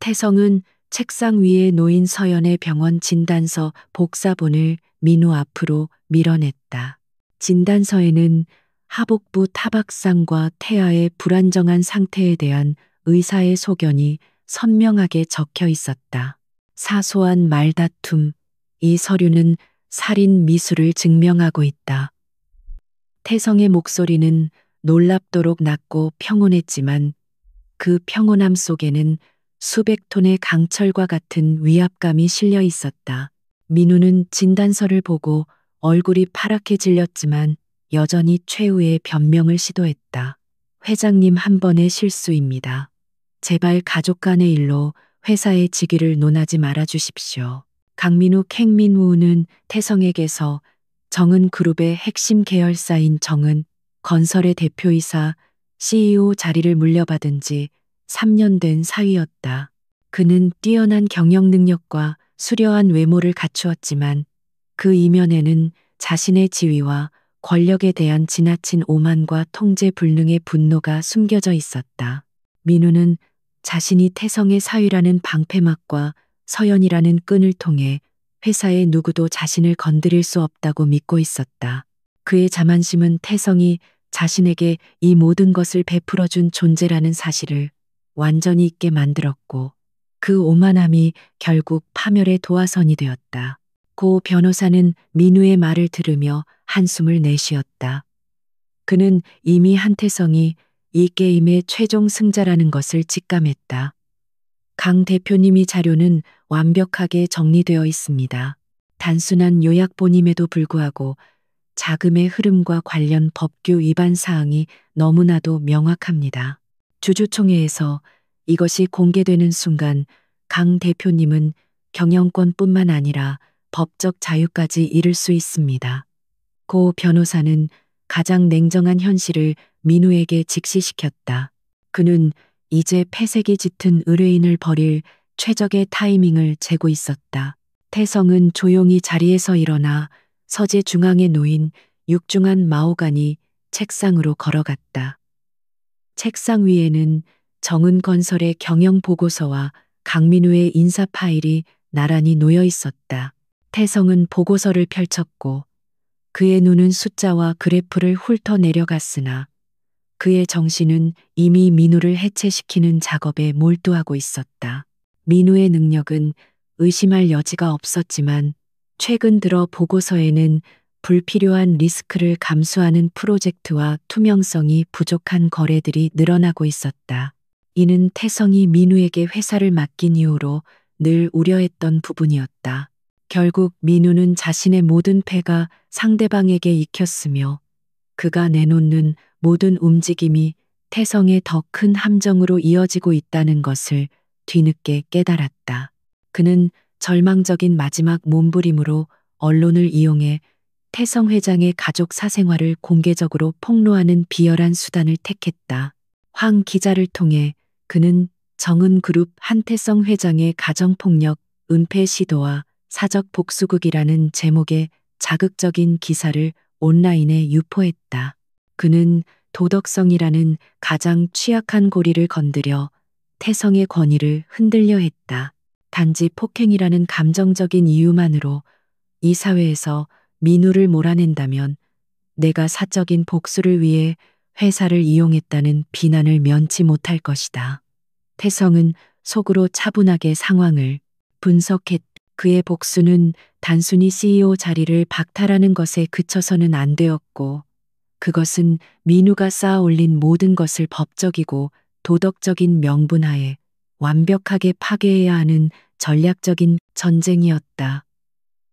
태성은 책상 위에 놓인 서연의 병원 진단서 복사본을 민우 앞으로 밀어냈다. 진단서에는 하복부 타박상과 태아의 불안정한 상태에 대한 의사의 소견이 선명하게 적혀 있었다. 사소한 말다툼, 이 서류는 살인 미수를 증명하고 있다. 태성의 목소리는 놀랍도록 낮고 평온했지만 그 평온함 속에는 수백 톤의 강철과 같은 위압감이 실려 있었다. 민우는 진단서를 보고 얼굴이 파랗게 질렸지만 여전히 최후의 변명을 시도했다. 회장님 한 번의 실수입니다. 제발 가족 간의 일로 회사의 직위를 논하지 말아 주십시오. 강민우 캥민우는 태성에게서 정은그룹의 핵심 계열사인 정은 건설의 대표이사 CEO 자리를 물려받은 지 3년 된 사위였다. 그는 뛰어난 경영 능력과 수려한 외모를 갖추었지만 그 이면에는 자신의 지위와 권력에 대한 지나친 오만과 통제 불능의 분노가 숨겨져 있었다. 민우는 자신이 태성의 사위라는 방패막과 서연이라는 끈을 통해 회사의 누구도 자신을 건드릴 수 없다고 믿고 있었다. 그의 자만심은 태성이 자신에게 이 모든 것을 베풀어준 존재라는 사실을 완전히 잊게 만들었고 그 오만함이 결국 파멸의 도화선이 되었다. 고 변호사는 민우의 말을 들으며 한숨을 내쉬었다. 그는 이미 한태성이 이 게임의 최종 승자라는 것을 직감했다. 강 대표님이 자료는 완벽하게 정리되어 있습니다. 단순한 요약본임에도 불구하고 자금의 흐름과 관련 법규 위반 사항이 너무나도 명확합니다. 주주총회에서 이것이 공개되는 순간 강 대표님은 경영권뿐만 아니라 법적 자유까지 잃을 수 있습니다. 고 변호사는 가장 냉정한 현실을 민우에게 직시시켰다. 그는 이제 폐색이 짙은 의뢰인을 버릴 최적의 타이밍을 재고 있었다. 태성은 조용히 자리에서 일어나 서재 중앙에 놓인 육중한 마호가니 책상으로 걸어갔다. 책상 위에는 정은건설의 경영 보고서와 강민우의 인사 파일이 나란히 놓여 있었다. 태성은 보고서를 펼쳤고 그의 눈은 숫자와 그래프를 훑어 내려갔으나 그의 정신은 이미 민우를 해체시키는 작업에 몰두하고 있었다. 민우의 능력은 의심할 여지가 없었지만 최근 들어 보고서에는 불필요한 리스크를 감수하는 프로젝트와 투명성이 부족한 거래들이 늘어나고 있었다. 이는 태성이 민우에게 회사를 맡긴 이후로 늘 우려했던 부분이었다. 결국 민우는 자신의 모든 패가 상대방에게 익혔으며 그가 내놓는 모든 움직임이 태성의 더 큰 함정으로 이어지고 있다는 것을 뒤늦게 깨달았다. 그는 절망적인 마지막 몸부림으로 언론을 이용해 태성 회장의 가족 사생활을 공개적으로 폭로하는 비열한 수단을 택했다. 황 기자를 통해 그는 정은그룹 한태성 회장의 가정폭력, 은폐 시도와 사적 복수극이라는 제목의 자극적인 기사를 온라인에 유포했다. 그는 도덕성이라는 가장 취약한 고리를 건드려 태성의 권위를 흔들려 했다. 단지 폭행이라는 감정적인 이유만으로 이 사회에서 민우를 몰아낸다면 내가 사적인 복수를 위해 회사를 이용했다는 비난을 면치 못할 것이다. 태성은 속으로 차분하게 상황을 분석했다. 그의 복수는 단순히 CEO 자리를 박탈하는 것에 그쳐서는 안 되었고 그것은 민우가 쌓아 올린 모든 것을 법적이고 도덕적인 명분하에 완벽하게 파괴해야 하는 전략적인 전쟁이었다.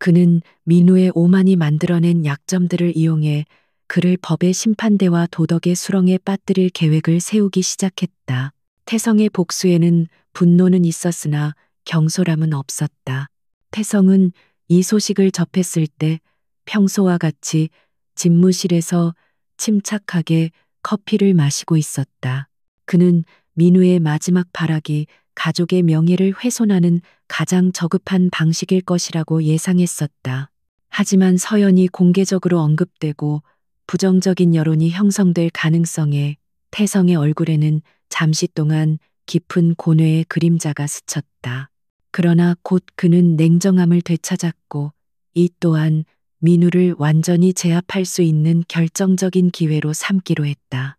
그는 민우의 오만이 만들어낸 약점들을 이용해 그를 법의 심판대와 도덕의 수렁에 빠뜨릴 계획을 세우기 시작했다. 태성의 복수에는 분노는 있었으나 경솔함은 없었다. 태성은 이 소식을 접했을 때 평소와 같이 집무실에서 침착하게 커피를 마시고 있었다. 그는 민우의 마지막 발악이 가족의 명예를 훼손하는 가장 저급한 방식일 것이라고 예상했었다. 하지만 서연이 공개적으로 언급되고 부정적인 여론이 형성될 가능성에 태성의 얼굴에는 잠시 동안 깊은 고뇌의 그림자가 스쳤다. 그러나 곧 그는 냉정함을 되찾았고 이 또한 민우를 완전히 제압할 수 있는 결정적인 기회로 삼기로 했다.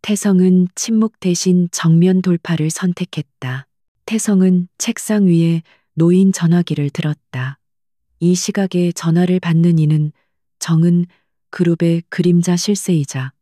태성은 침묵 대신 정면 돌파를 선택했다. 태성은 책상 위에 놓인 전화기를 들었다. 이 시각에 전화를 받는 이는 정은 그룹의 그림자 실세이자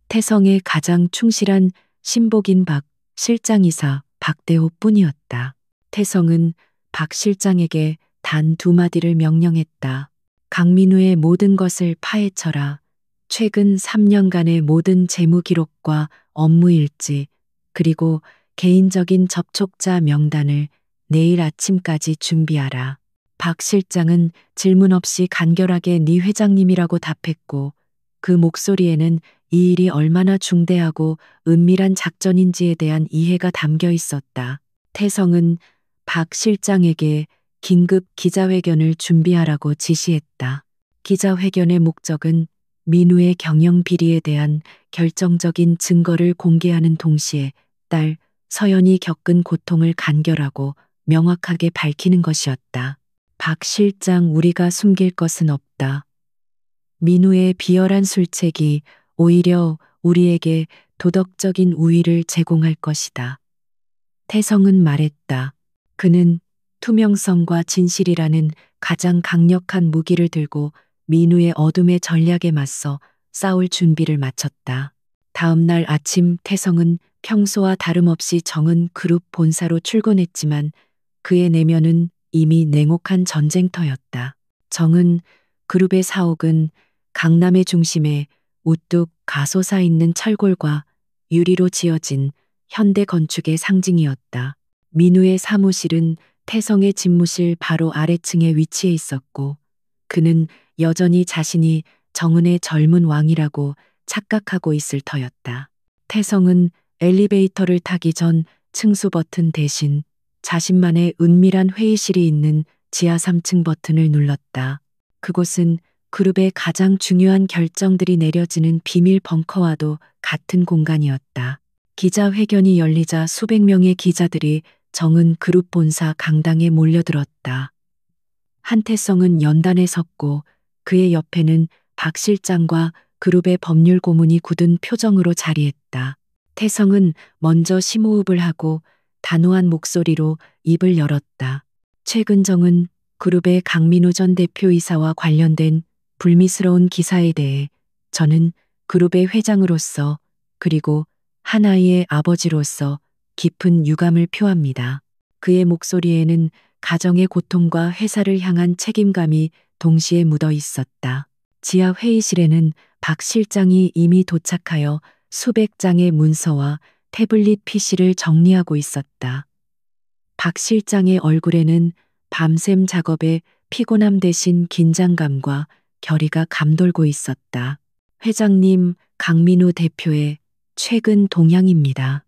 태성의 가장 충실한 신복인 박 실장이사 박대호 뿐이었다. 태성은 박 실장에게 단 두 마디를 명령했다. 강민우의 모든 것을 파헤쳐라. 최근 3년간의 모든 재무 기록과 업무 일지, 그리고 개인적인 접촉자 명단을 내일 아침까지 준비하라. 박 실장은 질문 없이 간결하게 네 회장님이라고 답했고 그 목소리에는 이 일이 얼마나 중대하고 은밀한 작전인지에 대한 이해가 담겨 있었다. 태성은 박 실장에게 긴급 기자회견을 준비하라고 지시했다. 기자회견의 목적은 민우의 경영 비리에 대한 결정적인 증거를 공개하는 동시에 딸 서연이 겪은 고통을 간결하고 명확하게 밝히는 것이었다. 박 실장, 우리가 숨길 것은 없다. 민우의 비열한 술책이 오히려 우리에게 도덕적인 우위를 제공할 것이다. 태성은 말했다. 그는 투명성과 진실이라는 가장 강력한 무기를 들고 민우의 어둠의 전략에 맞서 싸울 준비를 마쳤다. 다음 날 아침 태성은 평소와 다름없이 정은 그룹 본사로 출근했지만 그의 내면은 이미 냉혹한 전쟁터였다. 정은 그룹의 사옥은 강남의 중심에 우뚝 가솟아 있는 철골과 유리로 지어진 현대 건축의 상징이었다. 민우의 사무실은 태성의 집무실 바로 아래층에 위치해 있었고 그는 여전히 자신이 정은의 젊은 왕이라고 착각하고 있을 터였다. 태성은 엘리베이터를 타기 전 층수 버튼 대신 자신만의 은밀한 회의실이 있는 지하 3층 버튼을 눌렀다. 그곳은 그룹의 가장 중요한 결정들이 내려지는 비밀 벙커와도 같은 공간이었다. 기자회견이 열리자 수백 명의 기자들이 정은 그룹 본사 강당에 몰려들었다. 한태성은 연단에 섰고 그의 옆에는 박 실장과 그룹의 법률 고문이 굳은 표정으로 자리했다. 태성은 먼저 심호흡을 하고 단호한 목소리로 입을 열었다. 최근 정은 그룹의 강민우 전 대표이사와 관련된 불미스러운 기사에 대해 저는 그룹의 회장으로서 그리고 한 아이의 아버지로서 깊은 유감을 표합니다. 그의 목소리에는 가정의 고통과 회사를 향한 책임감이 동시에 묻어 있었다. 지하 회의실에는 박 실장이 이미 도착하여 수백 장의 문서와 태블릿 PC를 정리하고 있었다. 박 실장의 얼굴에는 밤샘 작업의 피곤함 대신 긴장감과 결의가 감돌고 있었다. 회장님, 강민우 대표의 최근 동향입니다.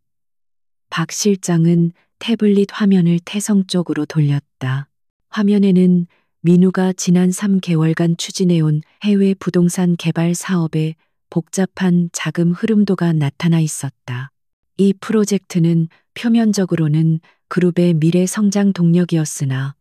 박 실장은 태블릿 화면을 태성 쪽으로 돌렸다. 화면에는 민우가 지난 3개월간 추진해온 해외 부동산 개발 사업의 복잡한 자금 흐름도가 나타나 있었다. 이 프로젝트는 표면적으로는 그룹의 미래 성장 동력이었으나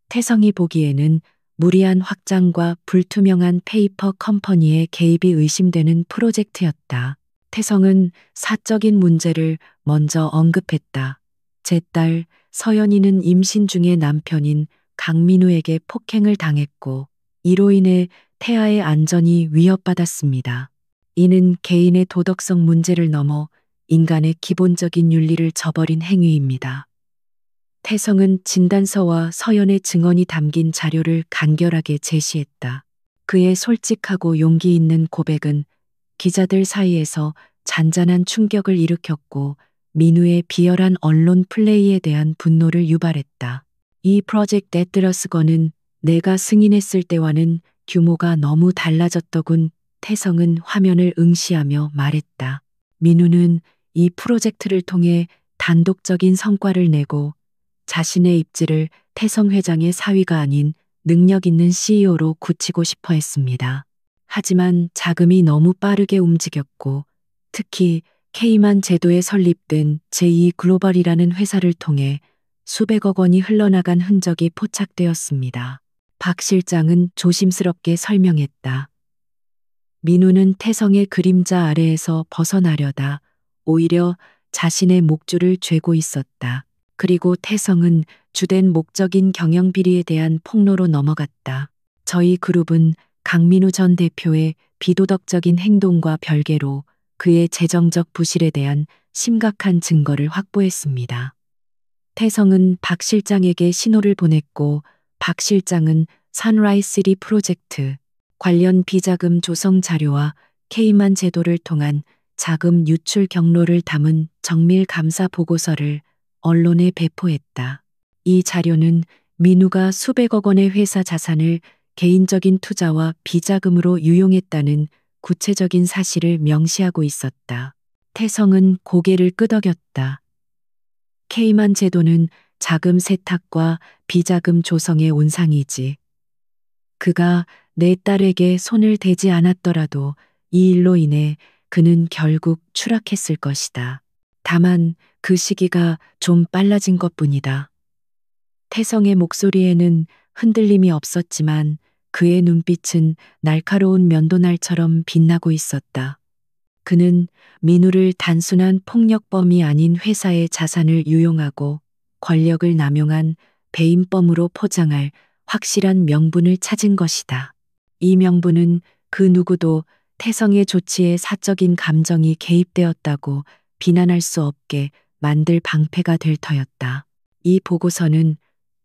태성이 보기에는 무리한 확장과 불투명한 페이퍼 컴퍼니의 개입이 의심되는 프로젝트였다. 태성은 사적인 문제를 먼저 언급했다. 제 딸 서연이는 임신 중에 남편인 강민우에게 폭행을 당했고 이로 인해 태아의 안전이 위협받았습니다. 이는 개인의 도덕성 문제를 넘어 인간의 기본적인 윤리를 저버린 행위입니다. 태성은 진단서와 서연의 증언이 담긴 자료를 간결하게 제시했다. 그의 솔직하고 용기 있는 고백은 기자들 사이에서 잔잔한 충격을 일으켰고 민우의 비열한 언론 플레이에 대한 분노를 유발했다. 이 프로젝트 애트러스건은 내가 승인했을 때와는 규모가 너무 달라졌더군. 태성은 화면을 응시하며 말했다. 민우는 이 프로젝트를 통해 단독적인 성과를 내고 자신의 입지를 태성 회장의 사위가 아닌 능력 있는 CEO로 굳히고 싶어 했습니다. 하지만 자금이 너무 빠르게 움직였고 특히 K만 제도에 설립된 제2글로벌이라는 회사를 통해 수백억 원이 흘러나간 흔적이 포착되었습니다. 박 실장은 조심스럽게 설명했다. 민우는 태성의 그림자 아래에서 벗어나려다 오히려 자신의 목줄을 죄고 있었다. 그리고 태성은 주된 목적인 경영비리에 대한 폭로로 넘어갔다. 저희 그룹은 강민우 전 대표의 비도덕적인 행동과 별개로 그의 재정적 부실에 대한 심각한 증거를 확보했습니다. 태성은 박 실장에게 신호를 보냈고 박 실장은 선라이시티 프로젝트 관련 비자금 조성 자료와 K만 제도를 통한 자금 유출 경로를 담은 정밀 감사 보고서를 언론에 배포했다. 이 자료는 민우가 수백억 원의 회사 자산을 개인적인 투자와 비자금으로 유용했다는 구체적인 사실을 명시하고 있었다. 태성은 고개를 끄덕였다. K만 제도는 자금 세탁과 비자금 조성의 온상이지. 그가 내 딸에게 손을 대지 않았더라도 이 일로 인해 그는 결국 추락했을 것이다. 다만 그 시기가 좀 빨라진 것뿐이다. 태성의 목소리에는 흔들림이 없었지만 그의 눈빛은 날카로운 면도날처럼 빛나고 있었다. 그는 민우를 단순한 폭력범이 아닌 회사의 자산을 유용하고 권력을 남용한 배임범으로 포장할 확실한 명분을 찾은 것이다. 이 명분은 그 누구도 태성의 조치에 사적인 감정이 개입되었다고 비난할 수 없게 만들 방패가 될 터였다. 이 보고서는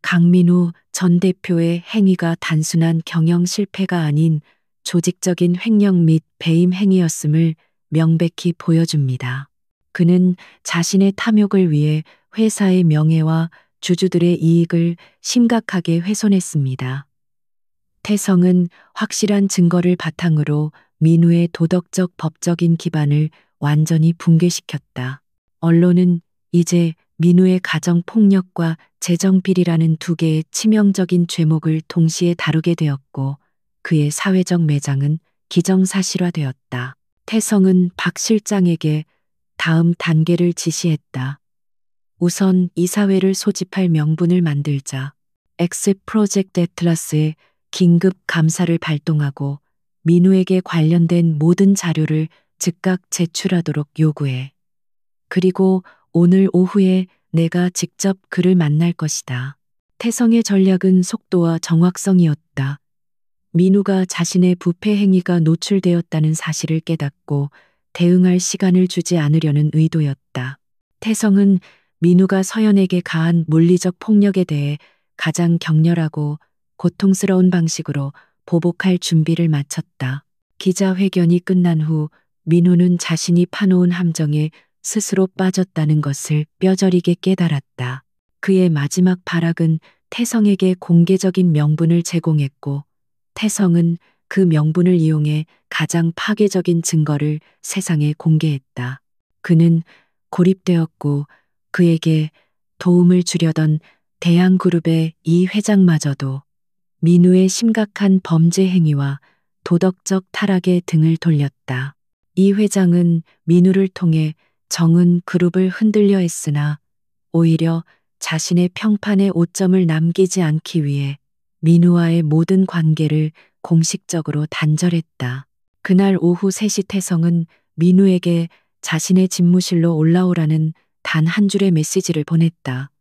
강민우 전 대표의 행위가 단순한 경영 실패가 아닌 조직적인 횡령 및 배임 행위였음을 명백히 보여줍니다. 그는 자신의 탐욕을 위해 회사의 명예와 주주들의 이익을 심각하게 훼손했습니다. 태성은 확실한 증거를 바탕으로 민우의 도덕적 법적인 기반을 완전히 붕괴시켰다. 언론은 이제 민우의 가정 폭력과 재정 비리라는 두 개의 치명적인 죄목을 동시에 다루게 되었고 그의 사회적 매장은 기정사실화되었다. 태성은 박 실장에게 다음 단계를 지시했다. 우선 이사회를 소집할 명분을 만들자. X 프로젝트 애틀라스의 긴급 감사를 발동하고 민우에게 관련된 모든 자료를 즉각 제출하도록 요구해. 그리고 오늘 오후에 내가 직접 그를 만날 것이다. 태성의 전략은 속도와 정확성이었다. 민우가 자신의 부패 행위가 노출되었다는 사실을 깨닫고 대응할 시간을 주지 않으려는 의도였다. 태성은 민우가 서연에게 가한 물리적 폭력에 대해 가장 격렬하고 고통스러운 방식으로 보복할 준비를 마쳤다. 기자회견이 끝난 후 민우는 자신이 파놓은 함정에 스스로 빠졌다는 것을 뼈저리게 깨달았다. 그의 마지막 발악은 태성에게 공개적인 명분을 제공했고 태성은 그 명분을 이용해 가장 파괴적인 증거를 세상에 공개했다. 그는 고립되었고 그에게 도움을 주려던 대양그룹의 이 회장마저도 민우의 심각한 범죄 행위와 도덕적 타락에 등을 돌렸다. 이 회장은 민우를 통해 정은 그룹을 흔들려 했으나 오히려 자신의 평판에 오점을 남기지 않기 위해 민우와의 모든 관계를 공식적으로 단절했다. 그날 오후 3시 태성은 민우에게 자신의 집무실로 올라오라는 단 한 줄의 메시지를 보냈다.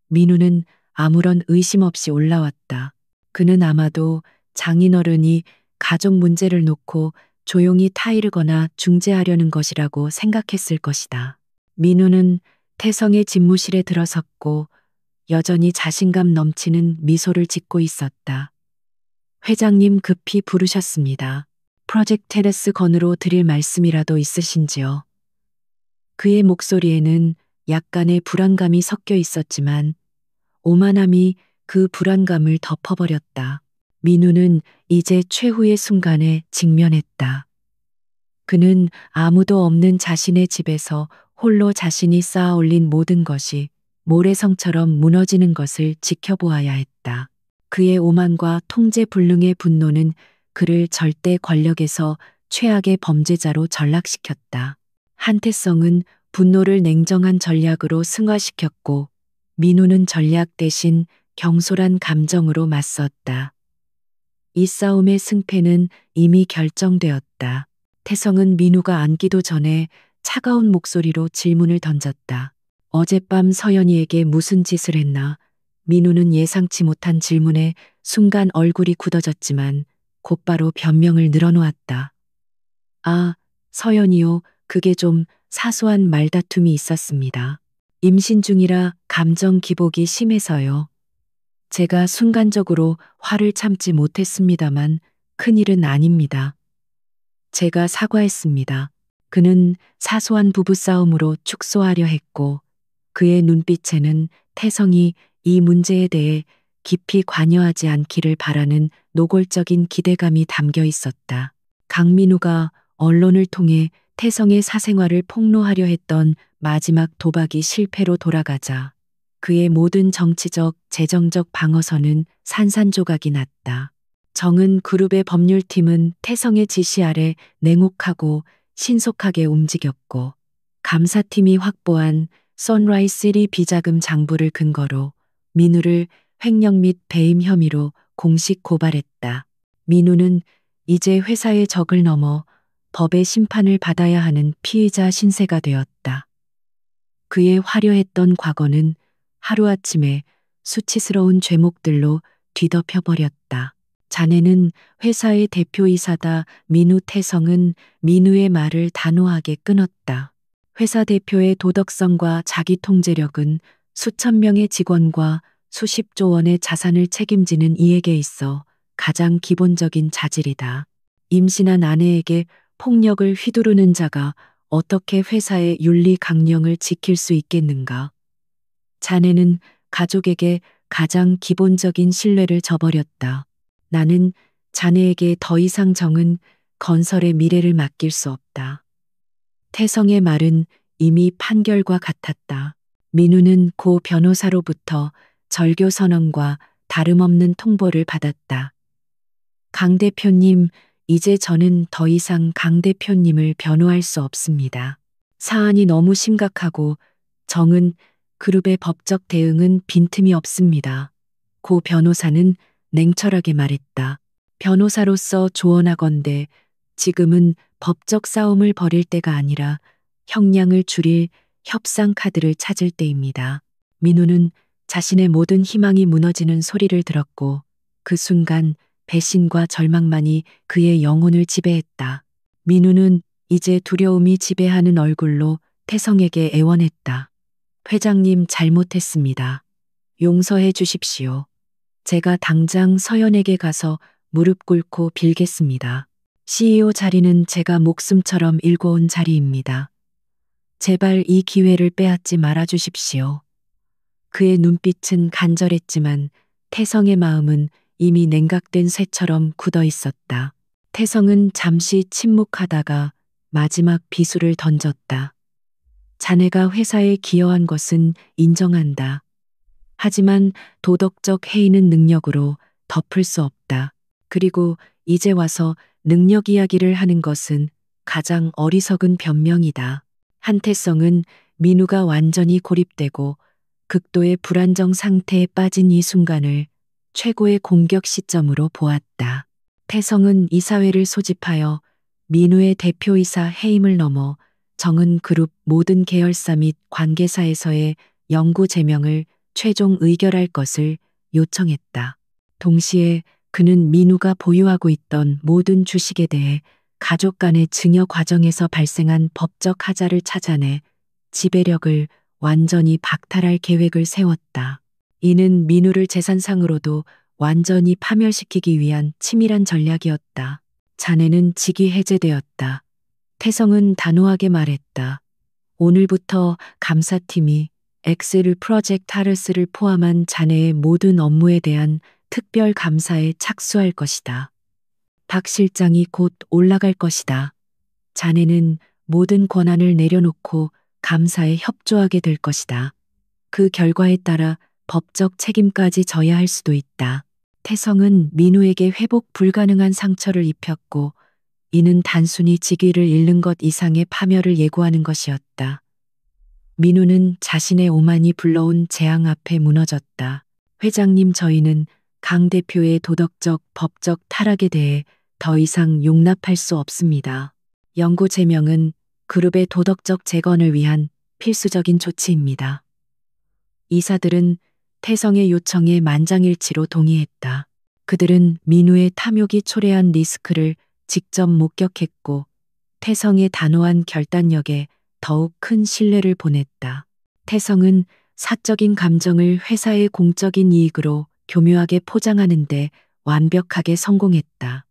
민우는 아무런 의심 없이 올라왔다. 그는 아마도 장인어른이 가족 문제를 놓고 조용히 타이르거나 중재하려는 것이라고 생각했을 것이다. 민우는 태성의 집무실에 들어섰고 여전히 자신감 넘치는 미소를 짓고 있었다. 회장님 급히 부르셨습니다. 프로젝트 테레스 건으로 드릴 말씀이라도 있으신지요? 그의 목소리에는 약간의 불안감이 섞여 있었지만 오만함이 그 불안감을 덮어버렸다. 민우는 이제 최후의 순간에 직면했다. 그는 아무도 없는 자신의 집에서 홀로 자신이 쌓아 올린 모든 것이 모래성처럼 무너지는 것을 지켜보아야 했다. 그의 오만과 통제불능의 분노는 그를 절대 권력에서 최악의 범죄자로 전락시켰다. 한태성은 분노를 냉정한 전략으로 승화시켰고 민우는 전략 대신 경솔한 감정으로 맞섰다. 이 싸움의 승패는 이미 결정되었다. 태성은 민우가 앉기도 전에 차가운 목소리로 질문을 던졌다. 어젯밤 서연이에게 무슨 짓을 했나? 민우는 예상치 못한 질문에 순간 얼굴이 굳어졌지만 곧바로 변명을 늘어놓았다. 아, 서연이요. 그게 좀 사소한 말다툼이 있었습니다. 임신 중이라 감정 기복이 심해서요. 제가 순간적으로 화를 참지 못했습니다만 큰일은 아닙니다. 제가 사과했습니다. 그는 사소한 부부싸움으로 축소하려 했고 그의 눈빛에는 태성이 이 문제에 대해 깊이 관여하지 않기를 바라는 노골적인 기대감이 담겨 있었다. 강민우가 언론을 통해 태성의 사생활을 폭로하려 했던 마지막 도박이 실패로 돌아가자 그의 모든 정치적, 재정적 방어선은 산산조각이 났다. 정은 그룹의 법률팀은 태성의 지시 아래 냉혹하고 신속하게 움직였고 감사팀이 확보한 선라이시리 비자금 장부를 근거로 민우를 횡령 및 배임 혐의로 공식 고발했다. 민우는 이제 회사의 적을 넘어 법의 심판을 받아야 하는 피의자 신세가 되었다. 그의 화려했던 과거는 하루아침에 수치스러운 죄목들로 뒤덮여버렸다. 자네는 회사의 대표이사다. 민우 태성은 민우의 말을 단호하게 끊었다. 회사 대표의 도덕성과 자기 통제력은 수천 명의 직원과 수십조 원의 자산을 책임지는 이에게 있어 가장 기본적인 자질이다. 임신한 아내에게 폭력을 휘두르는 자가 어떻게 회사의 윤리 강령을 지킬 수 있겠는가? 자네는 가족에게 가장 기본적인 신뢰를 저버렸다. 나는 자네에게 더 이상 정은 건설의 미래를 맡길 수 없다. 태성의 말은 이미 판결과 같았다. 민우는 고 변호사로부터 절교 선언과 다름없는 통보를 받았다. 강 대표님, 이제 저는 더 이상 강 대표님을 변호할 수 없습니다. 사안이 너무 심각하고 정은 그룹의 법적 대응은 빈틈이 없습니다. 고 변호사는 냉철하게 말했다. 변호사로서 조언하건대 지금은 법적 싸움을 벌일 때가 아니라 형량을 줄일 협상 카드를 찾을 때입니다. 민우는 자신의 모든 희망이 무너지는 소리를 들었고 그 순간 배신과 절망만이 그의 영혼을 지배했다. 민우는 이제 두려움이 지배하는 얼굴로 태성에게 애원했다. 회장님 잘못했습니다. 용서해 주십시오. 제가 당장 서연에게 가서 무릎 꿇고 빌겠습니다. CEO 자리는 제가 목숨처럼 일궈온 자리입니다. 제발 이 기회를 빼앗지 말아 주십시오. 그의 눈빛은 간절했지만 태성의 마음은 이미 냉각된 쇠처럼 굳어 있었다. 태성은 잠시 침묵하다가 마지막 비수를 던졌다. 자네가 회사에 기여한 것은 인정한다. 하지만 도덕적 해이는 능력으로 덮을 수 없다. 그리고 이제 와서 능력 이야기를 하는 것은 가장 어리석은 변명이다. 한태성은 민우가 완전히 고립되고 극도의 불안정 상태에 빠진 이 순간을 최고의 공격 시점으로 보았다. 태성은 이사회를 소집하여 민우의 대표이사 해임을 넘어 정은 그룹 모든 계열사 및 관계사에서의 영구 제명을 최종 의결할 것을 요청했다. 동시에 그는 민우가 보유하고 있던 모든 주식에 대해 가족 간의 증여 과정에서 발생한 법적 하자를 찾아내 지배력을 완전히 박탈할 계획을 세웠다. 이는 민우를 재산상으로도 완전히 파멸시키기 위한 치밀한 전략이었다. 자네는 직위 해제되었다. 태성은 단호하게 말했다. 오늘부터 감사팀이 엑셀 프로젝트 하르스를 포함한 자네의 모든 업무에 대한 특별 감사에 착수할 것이다. 박 실장이 곧 올라갈 것이다. 자네는 모든 권한을 내려놓고 감사에 협조하게 될 것이다. 그 결과에 따라 법적 책임까지 져야 할 수도 있다. 태성은 민우에게 회복 불가능한 상처를 입혔고 이는 단순히 직위를 잃는 것 이상의 파멸을 예고하는 것이었다. 민우는 자신의 오만이 불러온 재앙 앞에 무너졌다. 회장님, 저희는 강 대표의 도덕적, 법적 타락에 대해 더 이상 용납할 수 없습니다. 영구 제명은 그룹의 도덕적 재건을 위한 필수적인 조치입니다. 이사들은 태성의 요청에 만장일치로 동의했다. 그들은 민우의 탐욕이 초래한 리스크를 직접 목격했고 태성의 단호한 결단력에 더욱 큰 신뢰를 보냈다. 태성은 사적인 감정을 회사의 공적인 이익으로 교묘하게 포장하는데 완벽하게 성공했다.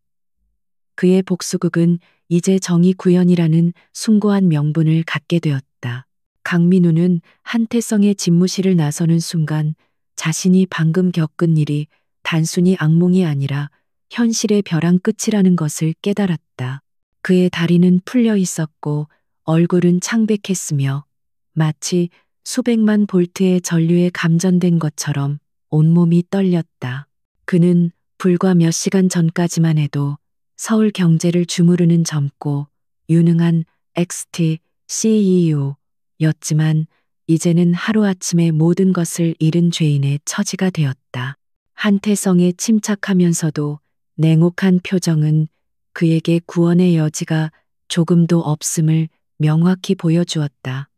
그의 복수극은 이제 정의구현이라는 숭고한 명분을 갖게 되었다. 강민우는 한태성의 집무실을 나서는 순간 자신이 방금 겪은 일이 단순히 악몽이 아니라 현실의 벼랑 끝이라는 것을 깨달았다. 그의 다리는 풀려 있었고 얼굴은 창백했으며 마치 수백만 볼트의 전류에 감전된 것처럼 온몸이 떨렸다. 그는 불과 몇 시간 전까지만 해도 서울 경제를 주무르는 젊고 유능한 XT CEO였지만 이제는 하루아침에 모든 것을 잃은 죄인의 처지가 되었다. 한태성의 침착하면서도 냉혹한 표정은 그에게 구원의 여지가 조금도 없음을 명확히 보여주었다.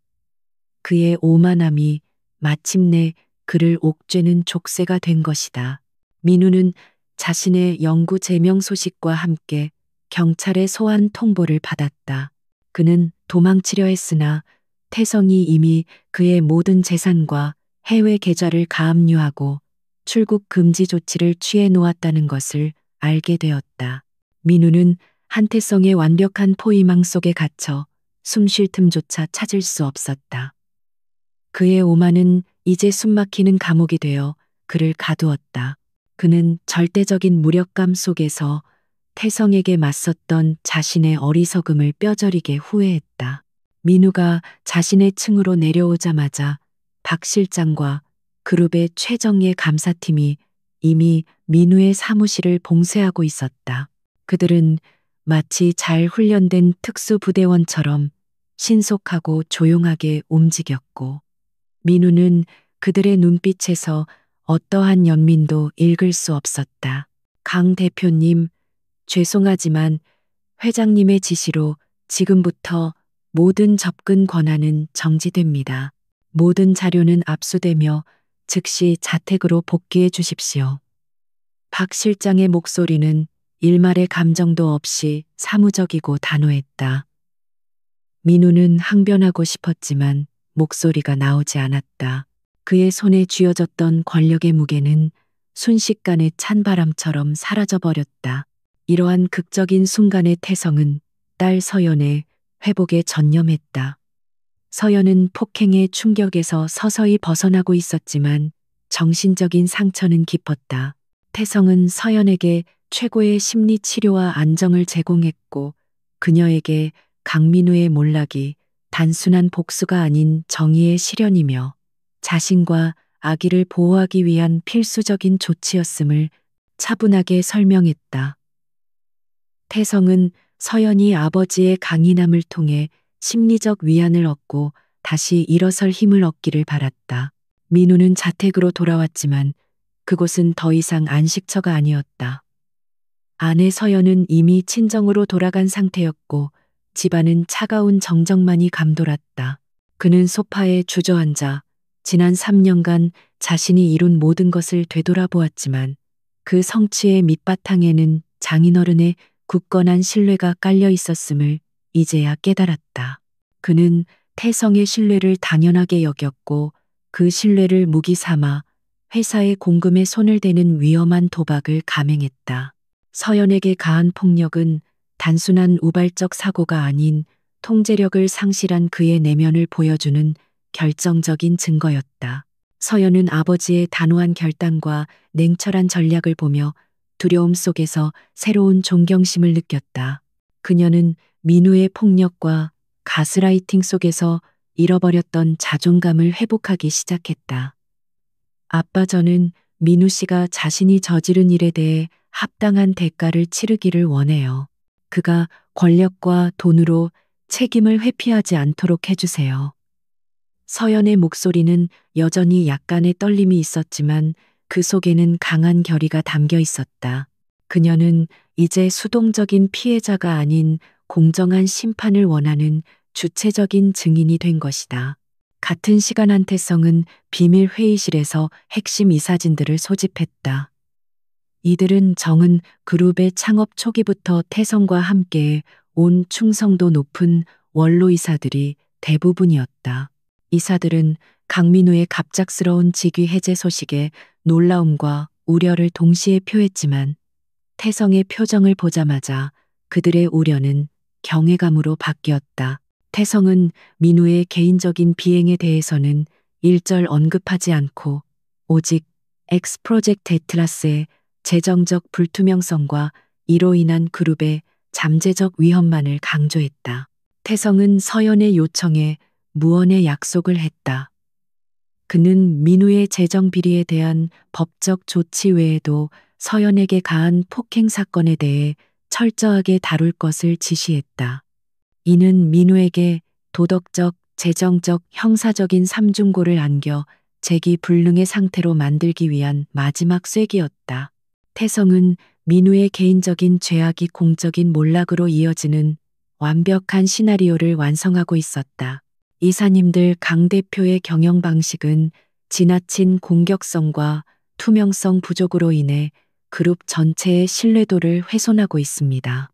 그의 오만함이 마침내 그를 옥죄는 족쇄가 된 것이다. 민우는 자신의 영구 제명 소식과 함께 경찰의 소환 통보를 받았다. 그는 도망치려 했으나 태성이 이미 그의 모든 재산과 해외 계좌를 가압류하고 출국 금지 조치를 취해 놓았다는 것을 알게 되었다. 민우는 한태성의 완벽한 포위망 속에 갇혀 숨 쉴 틈조차 찾을 수 없었다. 그의 오만은 이제 숨막히는 감옥이 되어 그를 가두었다. 그는 절대적인 무력감 속에서 태성에게 맞섰던 자신의 어리석음을 뼈저리게 후회했다. 민우가 자신의 층으로 내려오자마자 박 실장과 그룹의 최정예 감사팀이 이미 민우의 사무실을 봉쇄하고 있었다. 그들은 마치 잘 훈련된 특수부대원처럼 신속하고 조용하게 움직였고 민우는 그들의 눈빛에서 어떠한 연민도 읽을 수 없었다. 강 대표님, 죄송하지만 회장님의 지시로 지금부터 모든 접근 권한은 정지됩니다. 모든 자료는 압수되며 즉시 자택으로 복귀해 주십시오. 박 실장의 목소리는 일말의 감정도 없이 사무적이고 단호했다. 민우는 항변하고 싶었지만 목소리가 나오지 않았다. 그의 손에 쥐어졌던 권력의 무게는 순식간에 찬바람처럼 사라져버렸다. 이러한 극적인 순간의 태성은 딸 서연의 회복에 전념했다. 서연은 폭행의 충격에서 서서히 벗어나고 있었지만 정신적인 상처는 깊었다. 태성은 서연에게 최고의 심리 치료와 안정을 제공했고 그녀에게 강민우의 몰락이 단순한 복수가 아닌 정의의 실현이며 자신과 아기를 보호하기 위한 필수적인 조치였음을 차분하게 설명했다. 태성은 서연이 아버지의 강인함을 통해 심리적 위안을 얻고 다시 일어설 힘을 얻기를 바랐다. 민우는 자택으로 돌아왔지만 그곳은 더 이상 안식처가 아니었다. 아내 서연은 이미 친정으로 돌아간 상태였고 집안은 차가운 정적만이 감돌았다. 그는 소파에 주저앉아 지난 3년간 자신이 이룬 모든 것을 되돌아보았지만 그 성취의 밑바탕에는 장인어른의 굳건한 신뢰가 깔려 있었음을 이제야 깨달았다. 그는 태성의 신뢰를 당연하게 여겼고 그 신뢰를 무기 삼아 회사의 공금에 손을 대는 위험한 도박을 감행했다. 서연에게 가한 폭력은 단순한 우발적 사고가 아닌 통제력을 상실한 그의 내면을 보여주는 결정적인 증거였다. 서연은 아버지의 단호한 결단과 냉철한 전략을 보며 두려움 속에서 새로운 존경심을 느꼈다. 그녀는 민우의 폭력과 가스라이팅 속에서 잃어버렸던 자존감을 회복하기 시작했다. 아빠, 저는 민우 씨가 자신이 저지른 일에 대해 합당한 대가를 치르기를 원해요. 그가 권력과 돈으로 책임을 회피하지 않도록 해주세요. 서연의 목소리는 여전히 약간의 떨림이 있었지만 그 속에는 강한 결의가 담겨 있었다. 그녀는 이제 수동적인 피해자가 아닌 공정한 심판을 원하는 주체적인 증인이 된 것이다. 같은 시간 한태성은 비밀 회의실에서 핵심 이사진들을 소집했다. 이들은 정은 그룹의 창업 초기부터 태성과 함께 온 충성도 높은 원로 이사들이 대부분이었다. 이사들은 강민우의 갑작스러운 직위 해제 소식에 놀라움과 우려를 동시에 표했지만 태성의 표정을 보자마자 그들의 우려는 경외감으로 바뀌었다. 태성은 민우의 개인적인 비행에 대해서는 일절 언급하지 않고 오직 엑스 프로젝트 애틀라스의 재정적 불투명성과 이로 인한 그룹의 잠재적 위험만을 강조했다. 태성은 서연의 요청에 무언의 약속을 했다. 그는 민우의 재정 비리에 대한 법적 조치 외에도 서연에게 가한 폭행 사건에 대해 철저하게 다룰 것을 지시했다. 이는 민우에게 도덕적, 재정적, 형사적인 삼중고를 안겨 재기불능의 상태로 만들기 위한 마지막 쐐기였다. 태성은 민우의 개인적인 죄악이 공적인 몰락으로 이어지는 완벽한 시나리오를 완성하고 있었다. 이사님들 강 대표의 경영 방식은 지나친 공격성과 투명성 부족으로 인해 그룹 전체의 신뢰도를 훼손하고 있습니다.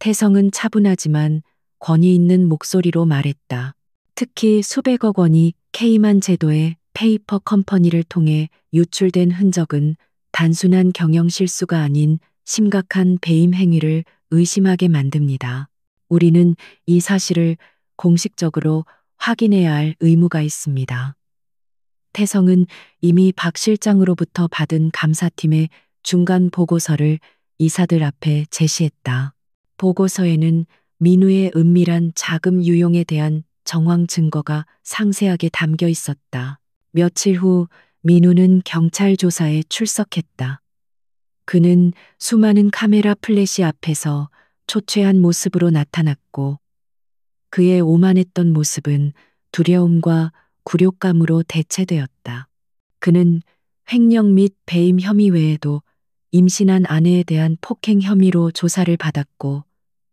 태성은 차분하지만 권위 있는 목소리로 말했다. 특히 수백억 원이 K만 제도의 페이퍼 컴퍼니를 통해 유출된 흔적은 단순한 경영 실수가 아닌 심각한 배임 행위를 의심하게 만듭니다. 우리는 이 사실을 공식적으로 확인해야 할 의무가 있습니다. 태성은 이미 박 실장으로부터 받은 감사팀의 중간 보고서를 이사들 앞에 제시했다. 보고서에는 민우의 은밀한 자금 유용에 대한 정황 증거가 상세하게 담겨 있었다. 며칠 후 민우는 경찰 조사에 출석했다. 그는 수많은 카메라 플래시 앞에서 초췌한 모습으로 나타났고 그의 오만했던 모습은 두려움과 굴욕감으로 대체되었다. 그는 횡령 및 배임 혐의 외에도 임신한 아내에 대한 폭행 혐의로 조사를 받았고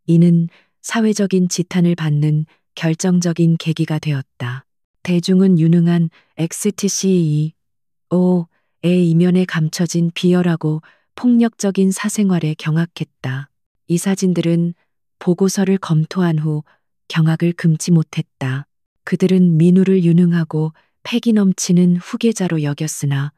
이는 사회적인 지탄을 받는 결정적인 계기가 되었다. 대중은 유능한 XTCEO의 이면에 감춰진 비열하고 폭력적인 사생활에 경악했다. 이사진들은 보고서를 검토한 후 경악을 금치 못했다. 그들은 민우를 유능하고 패기 넘치는 후계자로 여겼으나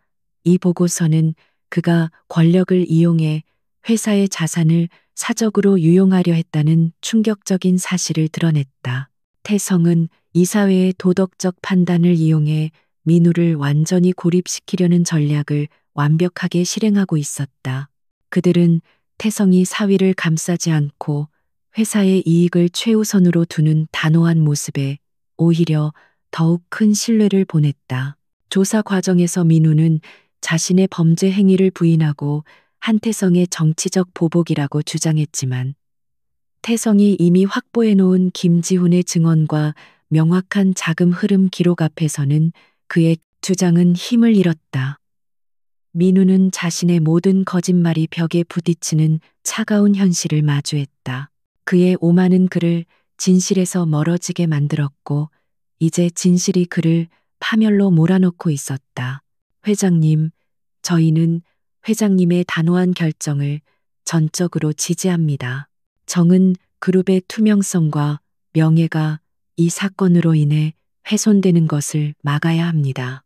이 보고서는 그가 권력을 이용해 회사의 자산을 사적으로 유용하려 했다는 충격적인 사실을 드러냈다. 태성은 이사회의 도덕적 판단을 이용해 민우를 완전히 고립시키려는 전략을 완벽하게 실행하고 있었다. 그들은 태성이 사위를 감싸지 않고 회사의 이익을 최우선으로 두는 단호한 모습에 오히려 더욱 큰 신뢰를 보냈다. 조사 과정에서 민우는 자신의 범죄 행위를 부인하고 한태성의 정치적 보복이라고 주장했지만 태성이 이미 확보해 놓은 김지훈의 증언과 명확한 자금 흐름 기록 앞에서는 그의 주장은 힘을 잃었다. 민우는 자신의 모든 거짓말이 벽에 부딪히는 차가운 현실을 마주했다. 그의 오만은 그를 진실에서 멀어지게 만들었고 이제 진실이 그를 파멸로 몰아넣고 있었다. 회장님, 저희는 회장님의 단호한 결정을 전적으로 지지합니다. 정은 그룹의 투명성과 명예가 이 사건으로 인해 훼손되는 것을 막아야 합니다.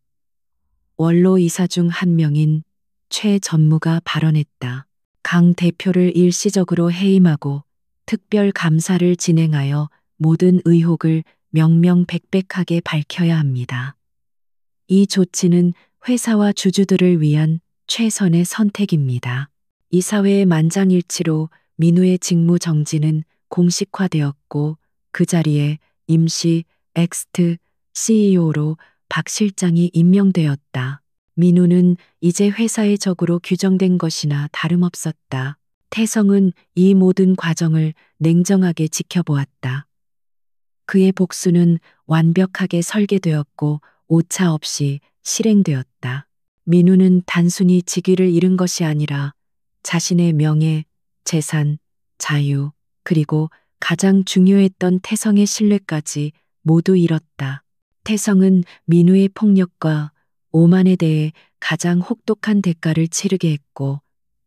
원로 이사 중 한 명인 최 전무가 발언했다. 강 대표를 일시적으로 해임하고 특별 감사를 진행하여 모든 의혹을 명명백백하게 밝혀야 합니다. 이 조치는 회사와 주주들을 위한 최선의 선택입니다. 이사회의 만장일치로 민우의 직무 정지는 공식화되었고 그 자리에 임시 엑스트 CEO로 박 실장이 임명되었다. 민우는 이제 회사의 적으로 규정된 것이나 다름없었다. 태성은 이 모든 과정을 냉정하게 지켜보았다. 그의 복수는 완벽하게 설계되었고 오차 없이 실행되었다. 민우는 단순히 직위를 잃은 것이 아니라 자신의 명예, 재산, 자유, 그리고 가장 중요했던 태성의 신뢰까지 모두 잃었다. 태성은 민우의 폭력과 오만에 대해 가장 혹독한 대가를 치르게 했고,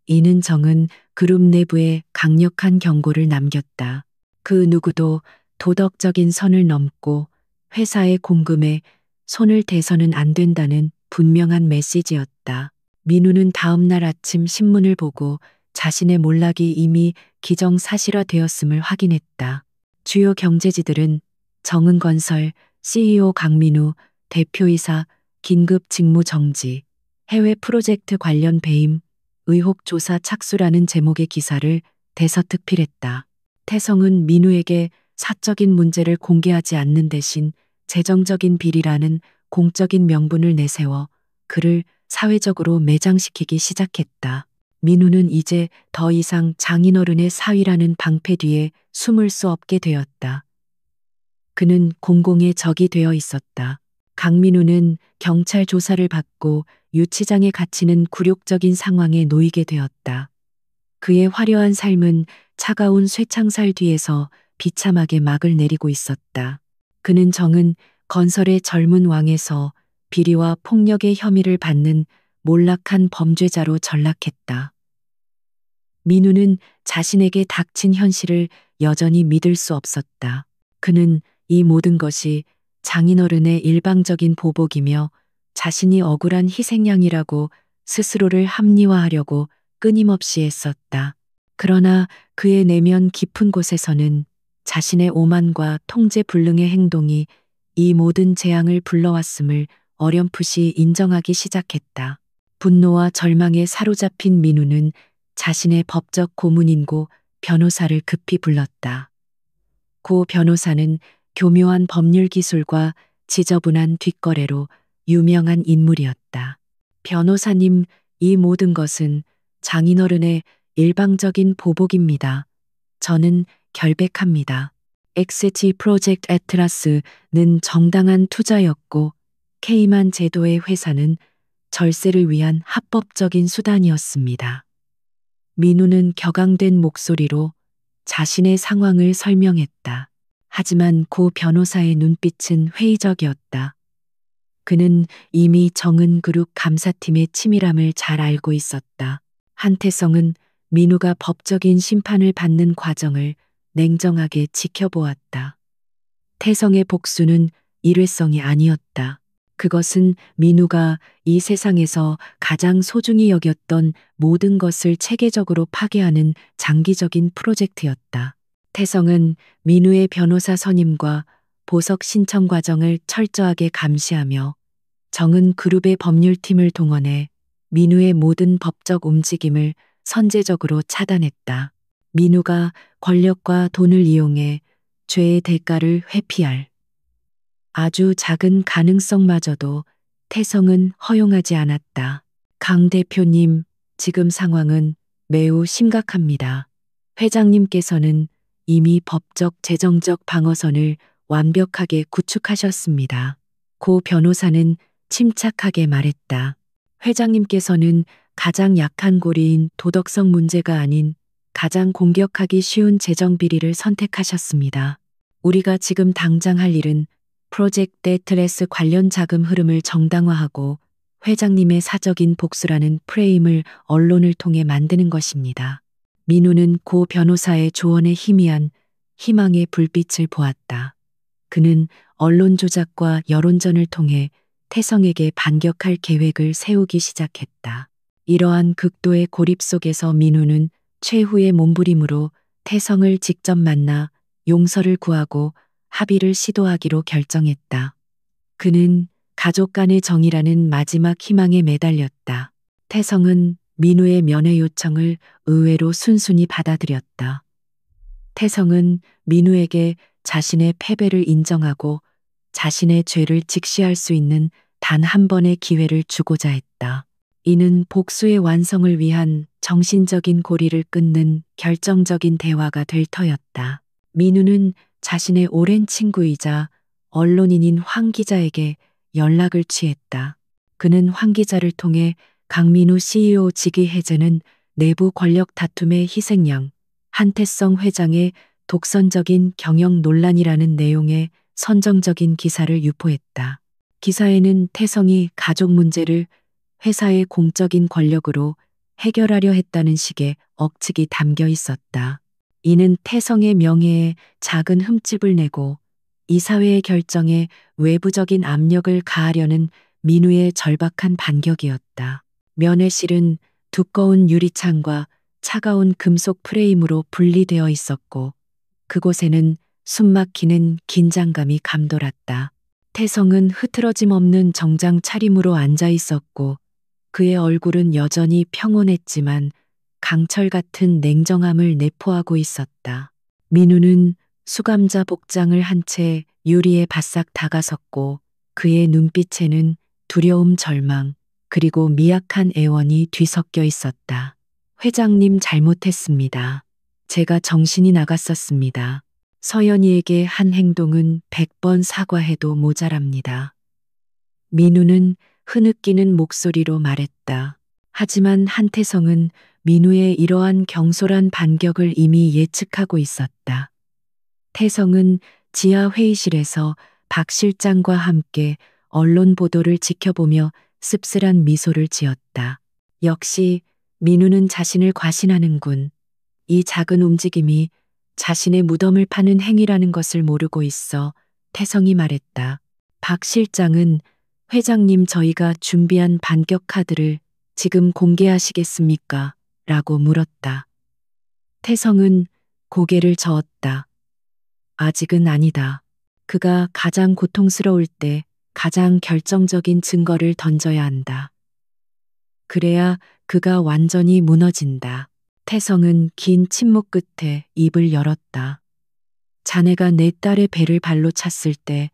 이는 정은 그룹 내부에 강력한 경고를 남겼다. 그 누구도 도덕적인 선을 넘고 회사의 공금에 손을 대서는 안 된다는 분명한 메시지였다. 민우는 다음 날 아침 신문을 보고 자신의 몰락이 이미 기정사실화되었음을 확인했다. 주요 경제지들은 정은건설, CEO 강민우, 대표이사 긴급 직무 정지, 해외 프로젝트 관련 배임, 의혹 조사 착수라는 제목의 기사를 대서특필했다. 태성은 민우에게 사적인 문제를 공개하지 않는 대신 재정적인 비리라는 공적인 명분을 내세워 그를 사회적으로 매장시키기 시작했다. 민우는 이제 더 이상 장인어른의 사위라는 방패 뒤에 숨을 수 없게 되었다. 그는 공공의 적이 되어 있었다. 강민우는 경찰 조사를 받고 유치장에 갇히는 굴욕적인 상황에 놓이게 되었다. 그의 화려한 삶은 차가운 쇠창살 뒤에서 비참하게 막을 내리고 있었다. 그는 정은 건설의 젊은 왕에서 비리와 폭력의 혐의를 받는 몰락한 범죄자로 전락했다. 민우는 자신에게 닥친 현실을 여전히 믿을 수 없었다. 그는 이 모든 것이 장인어른의 일방적인 보복이며 자신이 억울한 희생양이라고 스스로를 합리화하려고 끊임없이 애썼다. 그러나 그의 내면 깊은 곳에서는 자신의 오만과 통제 불능의 행동이 이 모든 재앙을 불러왔음을 어렴풋이 인정하기 시작했다. 분노와 절망에 사로잡힌 민우는 자신의 법적 고문인고 변호사를 급히 불렀다. 고 변호사는 교묘한 법률 기술과 지저분한 뒷거래로 유명한 인물이었다. 변호사님, 이 모든 것은 장인어른의 일방적인 보복입니다. 저는 결백합니다. 엑세티 프로젝트 애틀라스는 정당한 투자였고 케이만 제도의 회사는 절세를 위한 합법적인 수단이었습니다. 민우는 격앙된 목소리로 자신의 상황을 설명했다. 하지만 고 변호사의 눈빛은 회의적이었다. 그는 이미 정은그룹 감사팀의 치밀함을 잘 알고 있었다. 한태성은 민우가 법적인 심판을 받는 과정을 냉정하게 지켜보았다. 태성의 복수는 일회성이 아니었다. 그것은 민우가 이 세상에서 가장 소중히 여겼던 모든 것을 체계적으로 파괴하는 장기적인 프로젝트였다. 태성은 민우의 변호사 선임과 보석 신청 과정을 철저하게 감시하며 정은 그룹의 법률팀을 동원해 민우의 모든 법적 움직임을 선제적으로 차단했다. 민우가 권력과 돈을 이용해 죄의 대가를 회피할 아주 작은 가능성마저도 태성은 허용하지 않았다. 강 대표님, 지금 상황은 매우 심각합니다. 회장님께서는 이미 법적 재정적 방어선을 완벽하게 구축하셨습니다. 고 변호사는 침착하게 말했다. 회장님께서는 가장 약한 고리인 도덕성 문제가 아닌 가장 공격하기 쉬운 재정 비리를 선택하셨습니다. 우리가 지금 당장 할 일은 프로젝트 애틀라스 관련 자금 흐름을 정당화하고 회장님의 사적인 복수라는 프레임을 언론을 통해 만드는 것입니다. 민우는 고 변호사의 조언에 희미한 희망의 불빛을 보았다. 그는 언론 조작과 여론전을 통해 태성에게 반격할 계획을 세우기 시작했다. 이러한 극도의 고립 속에서 민우는 최후의 몸부림으로 태성을 직접 만나 용서를 구하고 합의를 시도하기로 결정했다. 그는 가족 간의 정의라는 마지막 희망에 매달렸다. 태성은 민우의 면회 요청을 의외로 순순히 받아들였다. 태성은 민우에게 자신의 패배를 인정하고 자신의 죄를 직시할 수 있는 단 한 번의 기회를 주고자 했다. 이는 복수의 완성을 위한 정신적인 고리를 끊는 결정적인 대화가 될 터였다. 민우는 자신의 오랜 친구이자 언론인인 황 기자에게 연락을 취했다. 그는 황 기자를 통해 강민우 CEO 직위 해제는 내부 권력 다툼의 희생양, 한태성 회장의 독선적인 경영 논란이라는 내용의 선정적인 기사를 유포했다. 기사에는 태성이 가족 문제를 회사의 공적인 권력으로 해결하려 했다는 식의 억측이 담겨 있었다. 이는 태성의 명예에 작은 흠집을 내고 이사회의 결정에 외부적인 압력을 가하려는 민우의 절박한 반격이었다. 면회실은 두꺼운 유리창과 차가운 금속 프레임으로 분리되어 있었고 그곳에는 숨막히는 긴장감이 감돌았다. 태성은 흐트러짐 없는 정장 차림으로 앉아 있었고 그의 얼굴은 여전히 평온했지만 강철 같은 냉정함을 내포하고 있었다. 민우는 수감자 복장을 한 채 유리에 바싹 다가섰고 그의 눈빛에는 두려움, 절망, 그리고 미약한 애원이 뒤섞여 있었다. 회장님 잘못했습니다. 제가 정신이 나갔었습니다. 서연이에게 한 행동은 100번 사과해도 모자랍니다. 민우는 흐느끼는 목소리로 말했다. 하지만 한태성은 민우의 이러한 경솔한 반격을 이미 예측하고 있었다. 태성은 지하 회의실에서 박 실장과 함께 언론 보도를 지켜보며 씁쓸한 미소를 지었다. 역시 민우는 자신을 과신하는군. 이 작은 움직임이 자신의 무덤을 파는 행위라는 것을 모르고 있어 태성이 말했다. 박 실장은 회장님 저희가 준비한 반격 카드를 지금 공개하시겠습니까? 라고 물었다. 태성은 고개를 저었다. 아직은 아니다. 그가 가장 고통스러울 때 가장 결정적인 증거를 던져야 한다. 그래야 그가 완전히 무너진다. 태성은 긴 침묵 끝에 입을 열었다. 자네가 내 딸의 배를 발로 찼을 때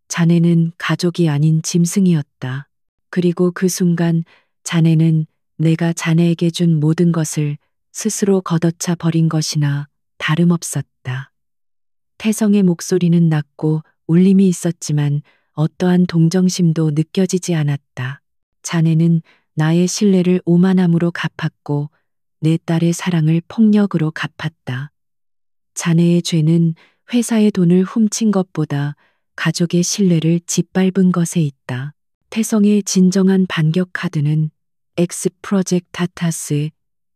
자네는 가족이 아닌 짐승이었다. 그리고 그 순간 자네는 내가 자네에게 준 모든 것을 스스로 걷어차 버린 것이나 다름없었다. 태성의 목소리는 낮고 울림이 있었지만 어떠한 동정심도 느껴지지 않았다. 자네는 나의 신뢰를 오만함으로 갚았고 내 딸의 사랑을 폭력으로 갚았다. 자네의 죄는 회사의 돈을 훔친 것보다 가족의 신뢰를 짓밟은 것에 있다. 태성의 진정한 반격 카드는 엑스 프로젝트 타타스의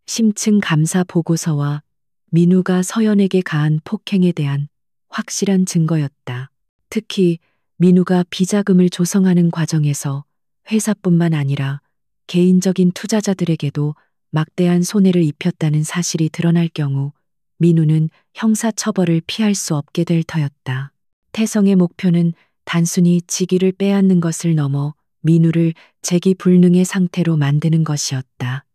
심층 감사 보고서와 민우가 서연에게 가한 폭행에 대한 확실한 증거였다. 특히 민우가 비자금을 조성하는 과정에서 회사뿐만 아니라 개인적인 투자자들에게도 막대한 손해를 입혔다는 사실이 드러날 경우 민우는 형사처벌을 피할 수 없게 될 터였다. 태성의 목표는 단순히 직위를 빼앗는 것을 넘어 민우를 재기불능의 상태로 만드는 것이었다.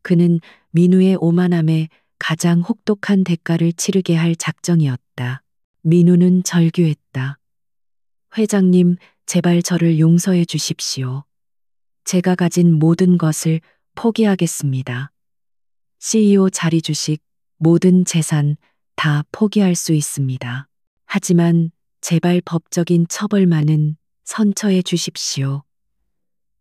그는 민우의 오만함에 가장 혹독한 대가를 치르게 할 작정이었다. 민우는 절규했다. 회장님, 제발 저를 용서해 주십시오. 제가 가진 모든 것을 포기하겠습니다. CEO 자리 주식, 모든 재산 다 포기할 수 있습니다. 하지만 제발 법적인 처벌만은 선처해 주십시오.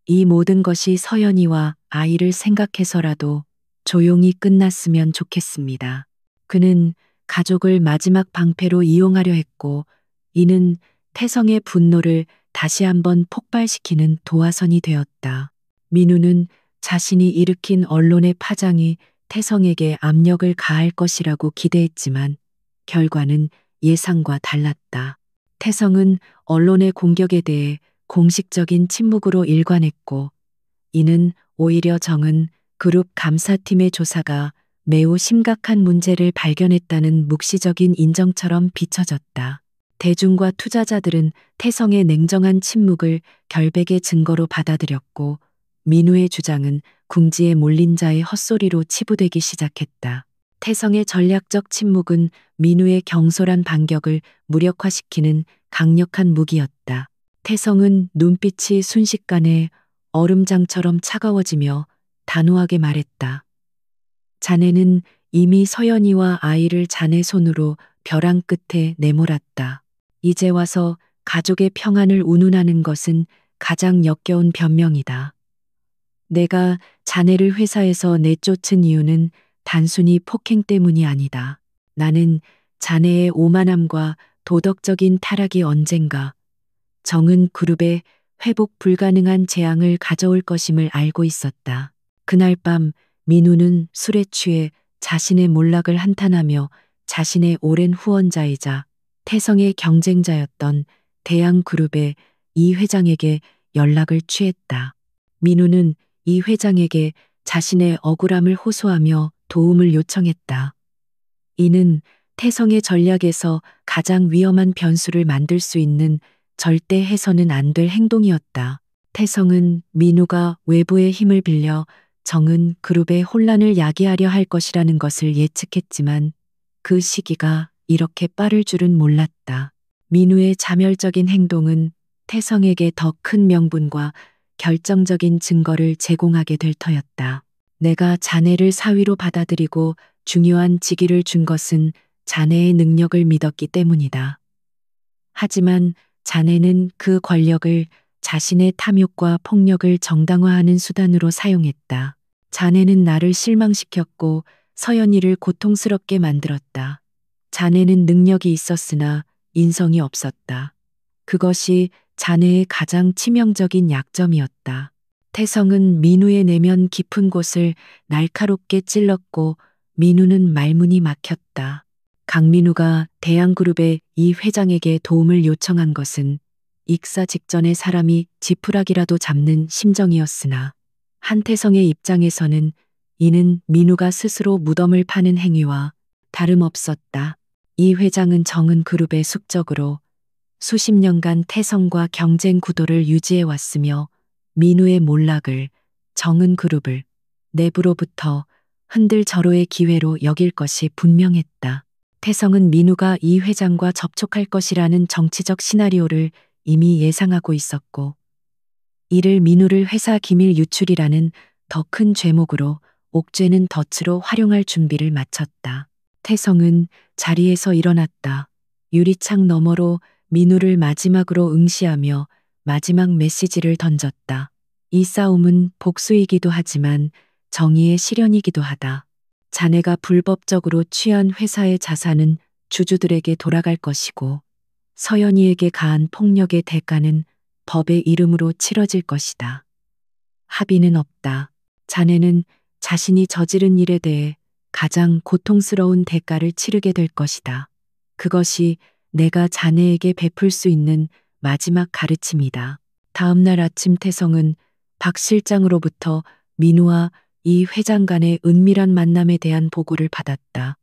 이 모든 것이 서연이와 아이를 생각해서라도 조용히 끝났으면 좋겠습니다. 그는 가족을 마지막 방패로 이용하려 했고 이는 태성의 분노를 다시 한번 폭발시키는 도화선이 되었다. 민우는 자신이 일으킨 언론의 파장이 태성에게 압력을 가할 것이라고 기대했지만 결과는 예상과 달랐다. 태성은 언론의 공격에 대해 공식적인 침묵으로 일관했고 이는 오히려 정은 그룹 감사팀의 조사가 매우 심각한 문제를 발견했다는 묵시적인 인정처럼 비춰졌다. 대중과 투자자들은 태성의 냉정한 침묵을 결백의 증거로 받아들였고 민우의 주장은 궁지에 몰린 자의 헛소리로 치부되기 시작했다. 태성의 전략적 침묵은 민우의 경솔한 반격을 무력화시키는 강력한 무기였다. 태성은 눈빛이 순식간에 얼음장처럼 차가워지며 단호하게 말했다. 자네는 이미 서연이와 아이를 자네 손으로 벼랑 끝에 내몰았다. 이제 와서 가족의 평안을 운운하는 것은 가장 역겨운 변명이다. 내가 자네를 회사에서 내쫓은 이유는 단순히 폭행 때문이 아니다. 나는 자네의 오만함과 도덕적인 타락이 언젠가 정은 그룹에 회복 불가능한 재앙을 가져올 것임을 알고 있었다. 그날 밤 민우는 술에 취해 자신의 몰락을 한탄하며 자신의 오랜 후원자이자 태성의 경쟁자였던 대양그룹의 이 회장에게 연락을 취했다. 민우는 이 회장에게 자신의 억울함을 호소하며 도움을 요청했다. 이는 태성의 전략에서 가장 위험한 변수를 만들 수 있는 절대 해서는 안 될 행동이었다. 태성은 민우가 외부의 힘을 빌려 정은 그룹의 혼란을 야기하려 할 것이라는 것을 예측했지만 그 시기가 이렇게 빠를 줄은 몰랐다. 민우의 자멸적인 행동은 태성에게 더 큰 명분과 결정적인 증거를 제공하게 될 터였다. 내가 자네를 사위로 받아들이고 중요한 직위를 준 것은 자네의 능력을 믿었기 때문이다. 하지만 자네는 그 권력을 자신의 탐욕과 폭력을 정당화하는 수단으로 사용했다. 자네는 나를 실망시켰고 서연이를 고통스럽게 만들었다. 자네는 능력이 있었으나 인성이 없었다. 그것이 자네의 가장 치명적인 약점이었다. 태성은 민우의 내면 깊은 곳을 날카롭게 찔렀고 민우는 말문이 막혔다. 강민우가 대양그룹의 이 회장에게 도움을 요청한 것은 익사 직전에 사람이 지푸라기라도 잡는 심정이었으나 한태성의 입장에서는 이는 민우가 스스로 무덤을 파는 행위와 다름없었다. 이 회장은 정은그룹의 숙적으로 수십 년간 태성과 경쟁 구도를 유지해 왔으며 민우의 몰락을 정은그룹을 내부로부터 흔들 절호의 기회로 여길 것이 분명했다. 태성은 민우가 이 회장과 접촉할 것이라는 정치적 시나리오를 이미 예상하고 있었고 이를 민우를 회사 기밀 유출이라는 더 큰 죄목으로 옥죄는 덫으로 활용할 준비를 마쳤다. 태성은 자리에서 일어났다. 유리창 너머로 민우를 마지막으로 응시하며 마지막 메시지를 던졌다. 이 싸움은 복수이기도 하지만 정의의 실현이기도 하다. 자네가 불법적으로 취한 회사의 자산은 주주들에게 돌아갈 것이고 서연이에게 가한 폭력의 대가는 법의 이름으로 치러질 것이다. 합의는 없다. 자네는 자신이 저지른 일에 대해 가장 고통스러운 대가를 치르게 될 것이다. 그것이 내가 자네에게 베풀 수 있는 마지막 가르침이다. 다음 날 아침 태성은 박 실장으로부터 민우와 이 회장 간의 은밀한 만남에 대한 보고를 받았다.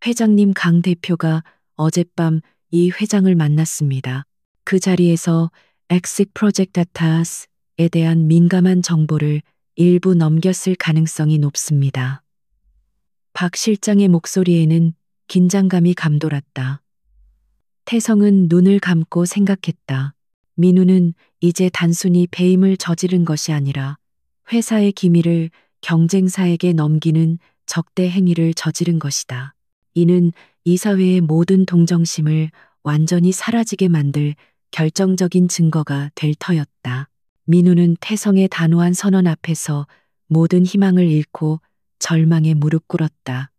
회장님 강 대표가 어젯밤 이 회장을 만났습니다. 그 자리에서 엑식 프로젝트 다타스에 대한 민감한 정보를 일부 넘겼을 가능성이 높습니다. 박 실장의 목소리에는 긴장감이 감돌았다. 태성은 눈을 감고 생각했다. 민우는 이제 단순히 배임을 저지른 것이 아니라 회사의 기밀을 경쟁사에게 넘기는 적대 행위를 저지른 것이다. 이는 이 사회의 모든 동정심을 완전히 사라지게 만들 결정적인 증거가 될 터였다. 민우는 태성의 단호한 선언 앞에서 모든 희망을 잃고 절망에 무릎 꿇었다.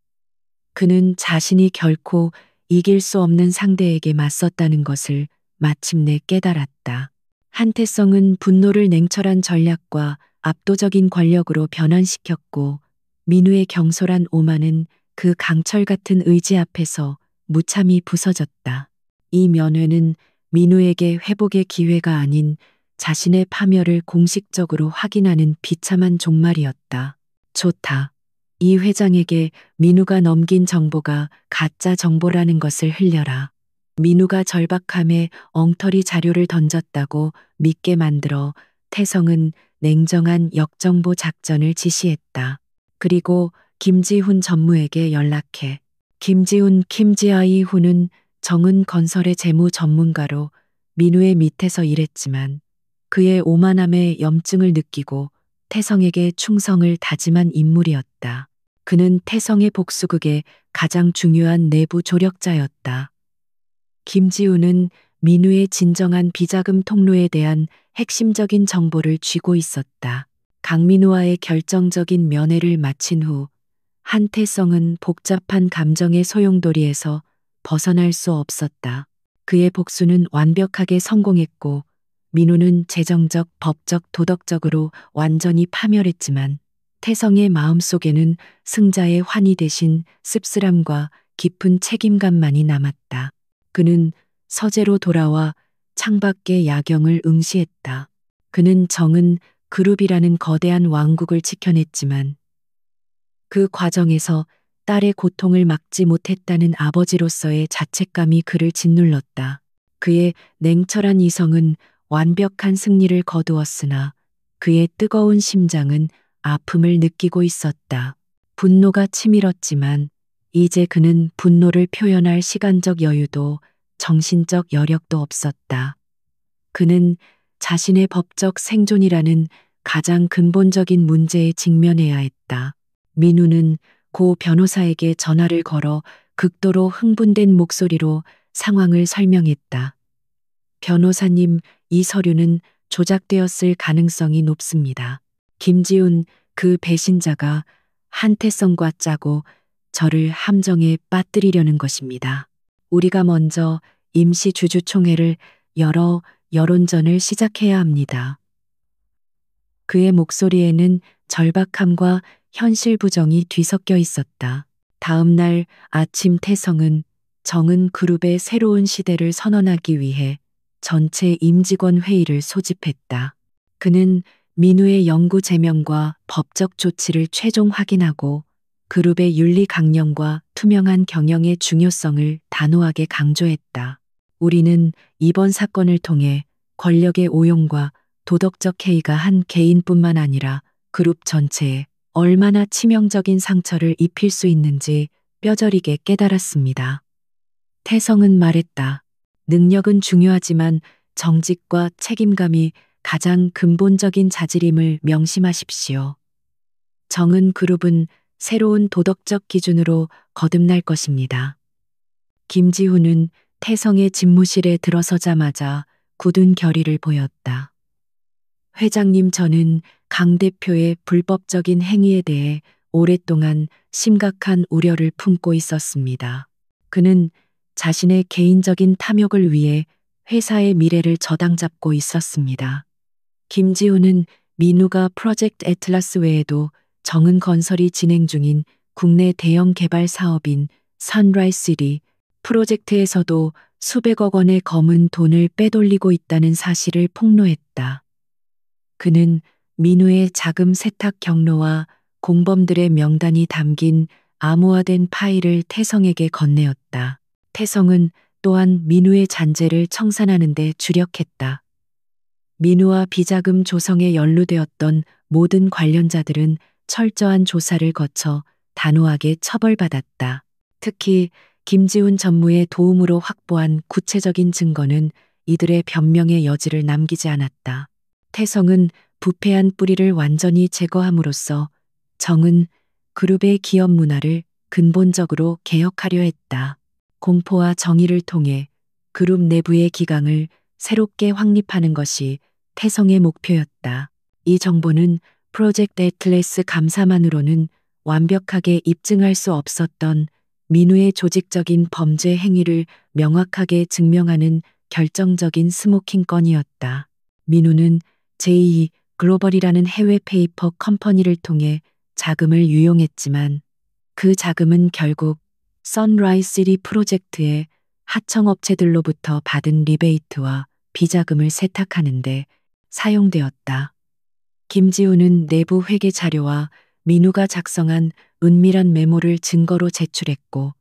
그는 자신이 결코 이길 수 없는 상대에게 맞섰다는 것을 마침내 깨달았다. 한태성은 분노를 냉철한 전략과 압도적인 권력으로 변환시켰고 민우의 경솔한 오만은 그 강철 같은 의지 앞에서 무참히 부서졌다. 이 면회는 민우에게 회복의 기회가 아닌 자신의 파멸을 공식적으로 확인하는 비참한 종말이었다. 좋다. 이 회장에게 민우가 넘긴 정보가 가짜 정보라는 것을 흘려라. 민우가 절박함에 엉터리 자료를 던졌다고 믿게 만들어 태성은 냉정한 역정보 작전을 지시했다. 그리고 김지훈 전무에게 연락해. 김지훈은 정은건설의 재무 전문가로 민우의 밑에서 일했지만 그의 오만함에 염증을 느끼고 태성에게 충성을 다짐한 인물이었다. 그는 태성의 복수극의 가장 중요한 내부 조력자였다. 김지우는 민우의 진정한 비자금 통로에 대한 핵심적인 정보를 쥐고 있었다. 강민우와의 결정적인 면회를 마친 후 한태성은 복잡한 감정의 소용돌이에서 벗어날 수 없었다. 그의 복수는 완벽하게 성공했고 민우는 재정적, 법적, 도덕적으로 완전히 파멸했지만 태성의 마음속에는 승자의 환희 대신 씁쓸함과 깊은 책임감만이 남았다. 그는 서재로 돌아와 창밖의 야경을 응시했다. 그는 정은 그룹이라는 거대한 왕국을 지켜냈지만 그 과정에서 딸의 고통을 막지 못했다는 아버지로서의 자책감이 그를 짓눌렀다. 그의 냉철한 이성은 완벽한 승리를 거두었으나 그의 뜨거운 심장은 아픔을 느끼고 있었다. 분노가 치밀었지만 이제 그는 분노를 표현할 시간적 여유도 정신적 여력도 없었다. 그는 자신의 법적 생존이라는 가장 근본적인 문제에 직면해야 했다. 민우는 고 변호사에게 전화를 걸어 극도로 흥분된 목소리로 상황을 설명했다. 변호사님, 이 서류는 조작되었을 가능성이 높습니다. 김지훈, 그 배신자가 한태성과 짜고 저를 함정에 빠뜨리려는 것입니다. 우리가 먼저 임시 주주총회를 열어 여론전을 시작해야 합니다. 그의 목소리에는 절박함과 현실 부정이 뒤섞여 있었다. 다음 날 아침 태성은 정은 그룹의 새로운 시대를 선언하기 위해 전체 임직원 회의를 소집했다. 그는 민우의 영구 제명과 법적 조치를 최종 확인하고 그룹의 윤리 강령과 투명한 경영의 중요성을 단호하게 강조했다. 우리는 이번 사건을 통해 권력의 오용과 도덕적 해이가 한 개인뿐만 아니라 그룹 전체에 얼마나 치명적인 상처를 입힐 수 있는지 뼈저리게 깨달았습니다. 태성은 말했다. 능력은 중요하지만 정직과 책임감이 가장 근본적인 자질임을 명심하십시오. 정은 그룹은 새로운 도덕적 기준으로 거듭날 것입니다. 김지훈은 태성의 집무실에 들어서자마자 굳은 결의를 보였다. 회장님, 저는 강 대표의 불법적인 행위에 대해 오랫동안 심각한 우려를 품고 있었습니다. 그는 자신의 개인적인 탐욕을 위해 회사의 미래를 저당잡고 있었습니다. 김지훈은 민우가 프로젝트 애틀라스 외에도 정은 건설이 진행 중인 국내 대형 개발 사업인 선라이즈시티 프로젝트에서도 수백억 원의 검은 돈을 빼돌리고 있다는 사실을 폭로했다. 그는 민우의 자금 세탁 경로와 공범들의 명단이 담긴 암호화된 파일을 태성에게 건네었다. 태성은 또한 민우의 잔재를 청산하는 데 주력했다. 민우와 비자금 조성에 연루되었던 모든 관련자들은 철저한 조사를 거쳐 단호하게 처벌받았다. 특히 김지훈 전무의 도움으로 확보한 구체적인 증거는 이들의 변명의 여지를 남기지 않았다. 태성은 부패한 뿌리를 완전히 제거함으로써 정은 그룹의 기업 문화를 근본적으로 개혁하려 했다. 공포와 정의를 통해 그룹 내부의 기강을 새롭게 확립하는 것이 태성의 목표였다. 이 정보는 프로젝트 애틀래스 감사만으로는 완벽하게 입증할 수 없었던 민우의 조직적인 범죄 행위를 명확하게 증명하는 결정적인 스모킹 건이었다. 민우는 제2 글로벌이라는 해외 페이퍼 컴퍼니를 통해 자금을 유용했지만 그 자금은 결국 선라이즈시티 프로젝트의 하청업체들로부터 받은 리베이트와 비자금을 세탁하는데 사용되었다. 김지훈은 내부 회계 자료와 민우가 작성한 은밀한 메모를 증거로 제출했고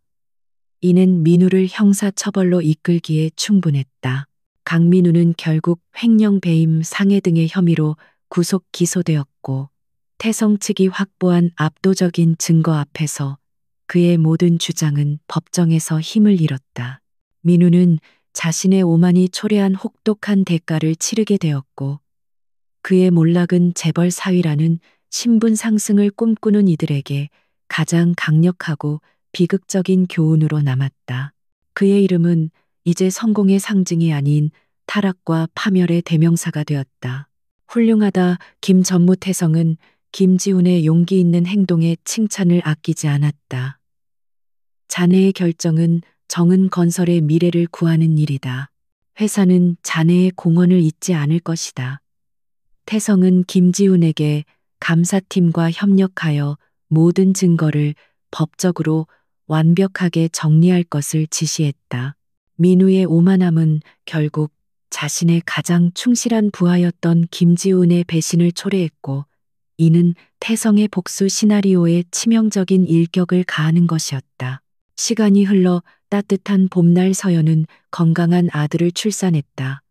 이는 민우를 형사처벌로 이끌기에 충분했다. 강민우는 결국 횡령 배임 상해 등의 혐의로 구속 기소되었고 태성 측이 확보한 압도적인 증거 앞에서 그의 모든 주장은 법정에서 힘을 잃었다. 민우는 자신의 오만이 초래한 혹독한 대가를 치르게 되었고 그의 몰락은 재벌 사위라는 신분 상승을 꿈꾸는 이들에게 가장 강력하고 비극적인 교훈으로 남았다. 그의 이름은 이제 성공의 상징이 아닌 타락과 파멸의 대명사가 되었다. 훌륭하다. 김전무태성은 김지훈의 용기 있는 행동에 칭찬을 아끼지 않았다. 자네의 결정은 정은 건설의 미래를 구하는 일이다. 회사는 자네의 공헌을 잊지 않을 것이다. 태성은 김지훈에게 감사팀과 협력하여 모든 증거를 법적으로 완벽하게 정리할 것을 지시했다. 민우의 오만함은 결국 자신의 가장 충실한 부하였던 김지훈의 배신을 초래했고, 이는 태성의 복수 시나리오에 치명적인 일격을 가하는 것이었다. 시간이 흘러 따뜻한 봄날 서연은 건강한 아들을 출산했다.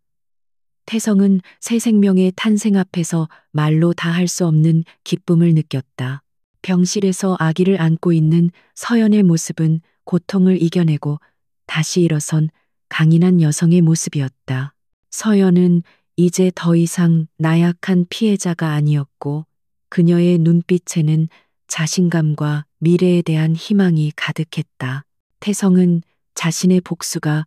태성은 새 생명의 탄생 앞에서 말로 다 할 수 없는 기쁨을 느꼈다. 병실에서 아기를 안고 있는 서연의 모습은 고통을 이겨내고 다시 일어선 강인한 여성의 모습이었다. 서연은 이제 더 이상 나약한 피해자가 아니었고, 그녀의 눈빛에는 자신감과 미래에 대한 희망이 가득했다. 태성은 자신의 복수가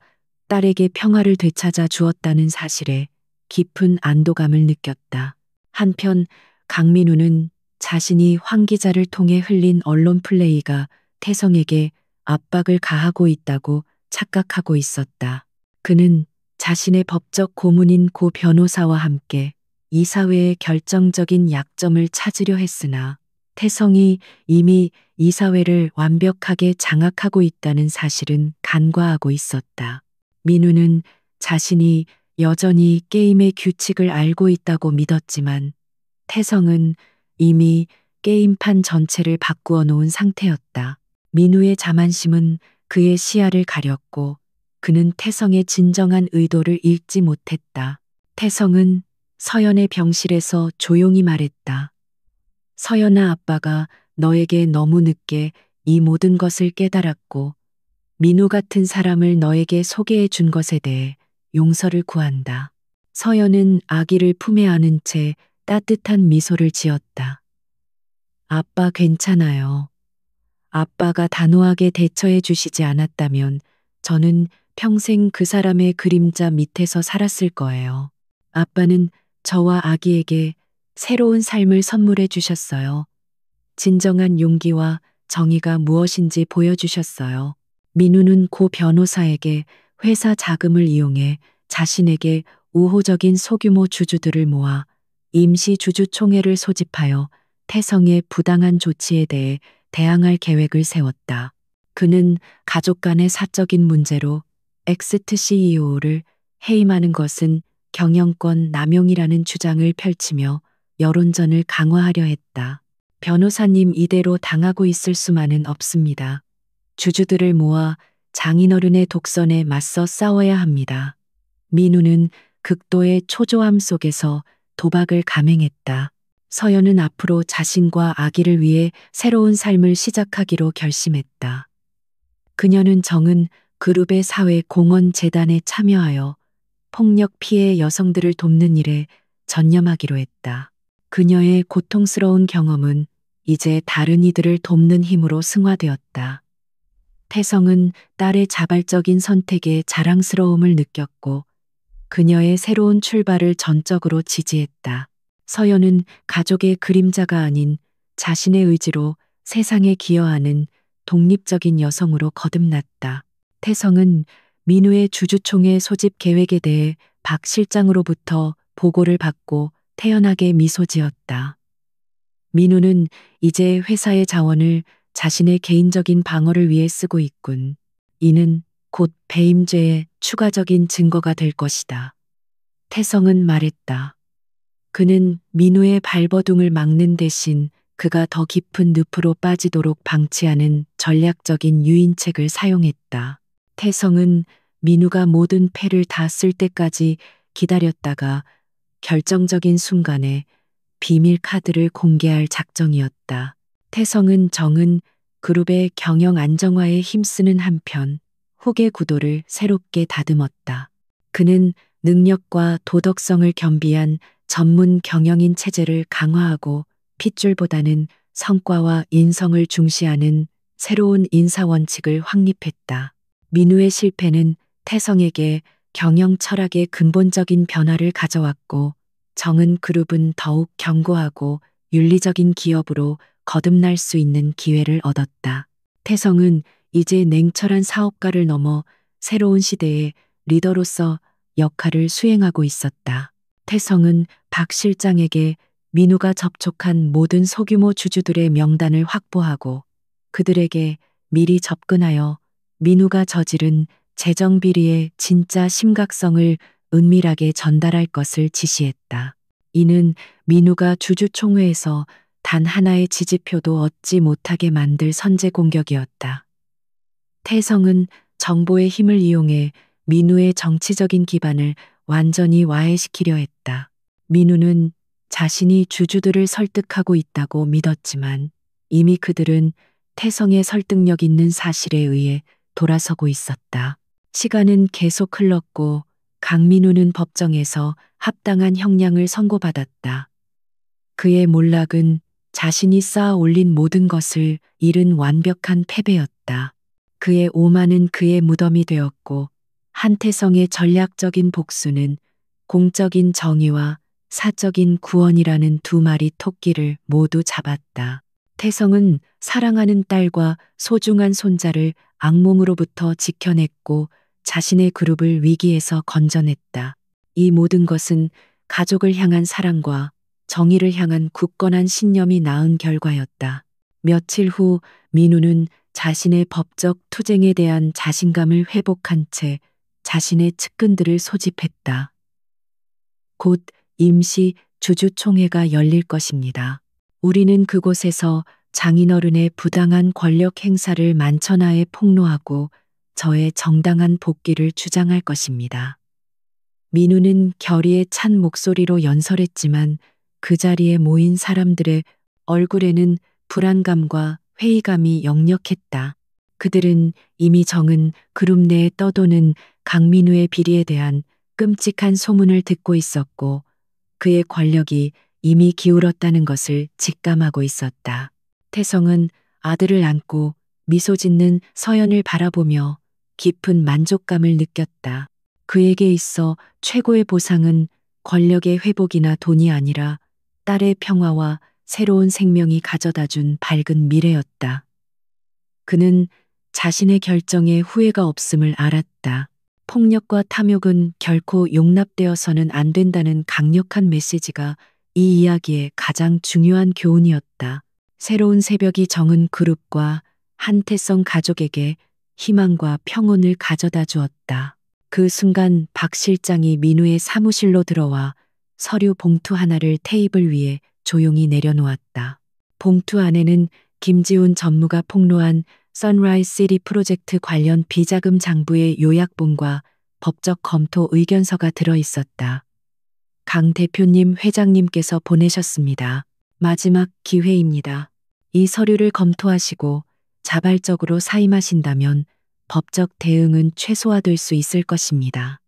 딸에게 평화를 되찾아 주었다는 사실에 깊은 안도감을 느꼈다. 한편 강민우는 자신이 황 기자를 통해 흘린 언론 플레이가 태성에게 압박을 가하고 있다고 착각하고 있었다. 그는 자신의 법적 고문인 고 변호사와 함께 이사회의 결정적인 약점을 찾으려 했으나 태성이 이미 이사회를 완벽하게 장악하고 있다는 사실은 간과하고 있었다. 민우는 자신이 여전히 게임의 규칙을 알고 있다고 믿었지만 태성은 이미 게임판 전체를 바꾸어 놓은 상태였다. 민우의 자만심은 그의 시야를 가렸고 그는 태성의 진정한 의도를 읽지 못했다. 태성은 서연의 병실에서 조용히 말했다. 서연아, 아빠가 너에게 너무 늦게 이 모든 것을 깨달았고 민우 같은 사람을 너에게 소개해 준 것에 대해 용서를 구한다. 서연은 아기를 품에 안은 채 따뜻한 미소를 지었다. 아빠 괜찮아요. 아빠가 단호하게 대처해 주시지 않았다면 저는 평생 그 사람의 그림자 밑에서 살았을 거예요. 아빠는 저와 아기에게 새로운 삶을 선물해 주셨어요. 진정한 용기와 정의가 무엇인지 보여주셨어요. 민우는 고 변호사에게 회사 자금을 이용해 자신에게 우호적인 소규모 주주들을 모아 임시 주주총회를 소집하여 태성의 부당한 조치에 대해 대항할 계획을 세웠다. 그는 가족 간의 사적인 문제로 엑스트 CEO를 해임하는 것은 경영권 남용이라는 주장을 펼치며 여론전을 강화하려 했다. 변호사님, 이대로 당하고 있을 수만은 없습니다. 주주들을 모아 장인어른의 독선에 맞서 싸워야 합니다. 민우는 극도의 초조함 속에서 도박을 감행했다. 서연은 앞으로 자신과 아기를 위해 새로운 삶을 시작하기로 결심했다. 그녀는 정은 그룹의 사회 공헌 재단에 참여하여 폭력 피해 여성들을 돕는 일에 전념하기로 했다. 그녀의 고통스러운 경험은 이제 다른 이들을 돕는 힘으로 승화되었다. 태성은 딸의 자발적인 선택에 자랑스러움을 느꼈고 그녀의 새로운 출발을 전적으로 지지했다. 서연은 가족의 그림자가 아닌 자신의 의지로 세상에 기여하는 독립적인 여성으로 거듭났다. 태성은 민우의 주주총회 소집 계획에 대해 박 실장으로부터 보고를 받고 태연하게 미소 지었다. 민우는 이제 회사의 자원을 자신의 개인적인 방어를 위해 쓰고 있군. 이는 곧 배임죄의 추가적인 증거가 될 것이다. 태성은 말했다. 그는 민우의 발버둥을 막는 대신 그가 더 깊은 늪으로 빠지도록 방치하는 전략적인 유인책을 사용했다. 태성은 민우가 모든 패를 다 쓸 때까지 기다렸다가 결정적인 순간에 비밀 카드를 공개할 작정이었다. 태성은 정은 그룹의 경영 안정화에 힘쓰는 한편 후계 구도를 새롭게 다듬었다. 그는 능력과 도덕성을 겸비한 전문 경영인 체제를 강화하고 핏줄보다는 성과와 인성을 중시하는 새로운 인사 원칙을 확립했다. 민우의 실패는 태성에게 경영 철학의 근본적인 변화를 가져왔고, 정은 그룹은 더욱 견고하고 윤리적인 기업으로 거듭날 수 있는 기회를 얻었다. 태성은 이제 냉철한 사업가를 넘어 새로운 시대의 리더로서 역할을 수행하고 있었다. 태성은 박 실장에게 민우가 접촉한 모든 소규모 주주들의 명단을 확보하고 그들에게 미리 접근하여 민우가 저지른 재정 비리의 진짜 심각성을 은밀하게 전달할 것을 지시했다. 이는 민우가 주주총회에서 단 하나의 지지표도 얻지 못하게 만들 선제 공격이었다. 태성은 정보의 힘을 이용해 민우의 정치적인 기반을 완전히 와해시키려 했다. 민우는 자신이 주주들을 설득하고 있다고 믿었지만 이미 그들은 태성의 설득력 있는 사실에 의해 돌아서고 있었다. 시간은 계속 흘렀고 강민우는 법정에서 합당한 형량을 선고받았다. 그의 몰락은 자신이 쌓아 올린 모든 것을 잃은 완벽한 패배였다. 그의 오만은 그의 무덤이 되었고 한태성의 전략적인 복수는 공적인 정의와 사적인 구원이라는 두 마리 토끼를 모두 잡았다. 태성은 사랑하는 딸과 소중한 손자를 악몽으로부터 지켜냈고 자신의 그룹을 위기에서 건져냈다. 이 모든 것은 가족을 향한 사랑과 정의를 향한 굳건한 신념이 낳은 결과였다. 며칠 후 민우는 자신의 법적 투쟁에 대한 자신감을 회복한 채 자신의 측근들을 소집했다. 곧 임시 주주총회가 열릴 것입니다. 우리는 그곳에서 장인어른의 부당한 권력 행사를 만천하에 폭로하고 저의 정당한 복귀를 주장할 것입니다. 민우는 결의에 찬 목소리로 연설했지만 그 자리에 모인 사람들의 얼굴에는 불안감과 회의감이 역력했다. 그들은 이미 정은 그룹 내에 떠도는 강민우의 비리에 대한 끔찍한 소문을 듣고 있었고 그의 권력이 이미 기울었다는 것을 직감하고 있었다. 태성은 아들을 안고 미소 짓는 서연을 바라보며 깊은 만족감을 느꼈다. 그에게 있어 최고의 보상은 권력의 회복이나 돈이 아니라 딸의 평화와 새로운 생명이 가져다 준 밝은 미래였다. 그는 자신의 결정에 후회가 없음을 알았다. 폭력과 탐욕은 결코 용납되어서는 안 된다는 강력한 메시지가 이 이야기의 가장 중요한 교훈이었다. 새로운 새벽이 정은 그룹과 한태성 가족에게 희망과 평온을 가져다 주었다. 그 순간 박 실장이 민우의 사무실로 들어와 서류 봉투 하나를 테이블 위에 조용히 내려놓았다. 봉투 안에는 김지훈 전무가 폭로한 선라이즈 시티 프로젝트 관련 비자금 장부의 요약본과 법적 검토 의견서가 들어 있었다. 강 대표님 회장님께서 보내셨습니다. 마지막 기회입니다. 이 서류를 검토하시고 자발적으로 사임하신다면 법적 대응은 최소화될 수 있을 것입니다.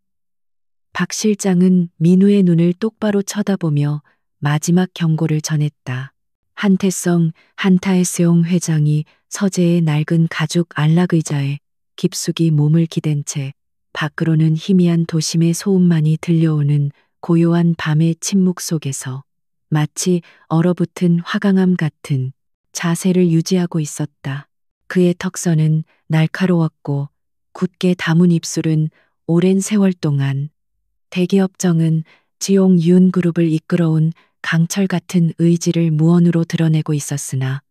박 실장은 민우의 눈을 똑바로 쳐다보며 마지막 경고를 전했다. 한태성 한타에스용 회장이 서재의 낡은 가죽 안락의자에 깊숙이 몸을 기댄 채 밖으로는 희미한 도심의 소음만이 들려오는 고요한 밤의 침묵 속에서 마치 얼어붙은 화강암 같은 자세를 유지하고 있었다. 그의 턱선은 날카로웠고 굳게 담은 입술은 오랜 세월 동안 대기업 정은 지용 윤그룹을 이끌어온 강철 같은 의지를 무언으로 드러내고 있었으나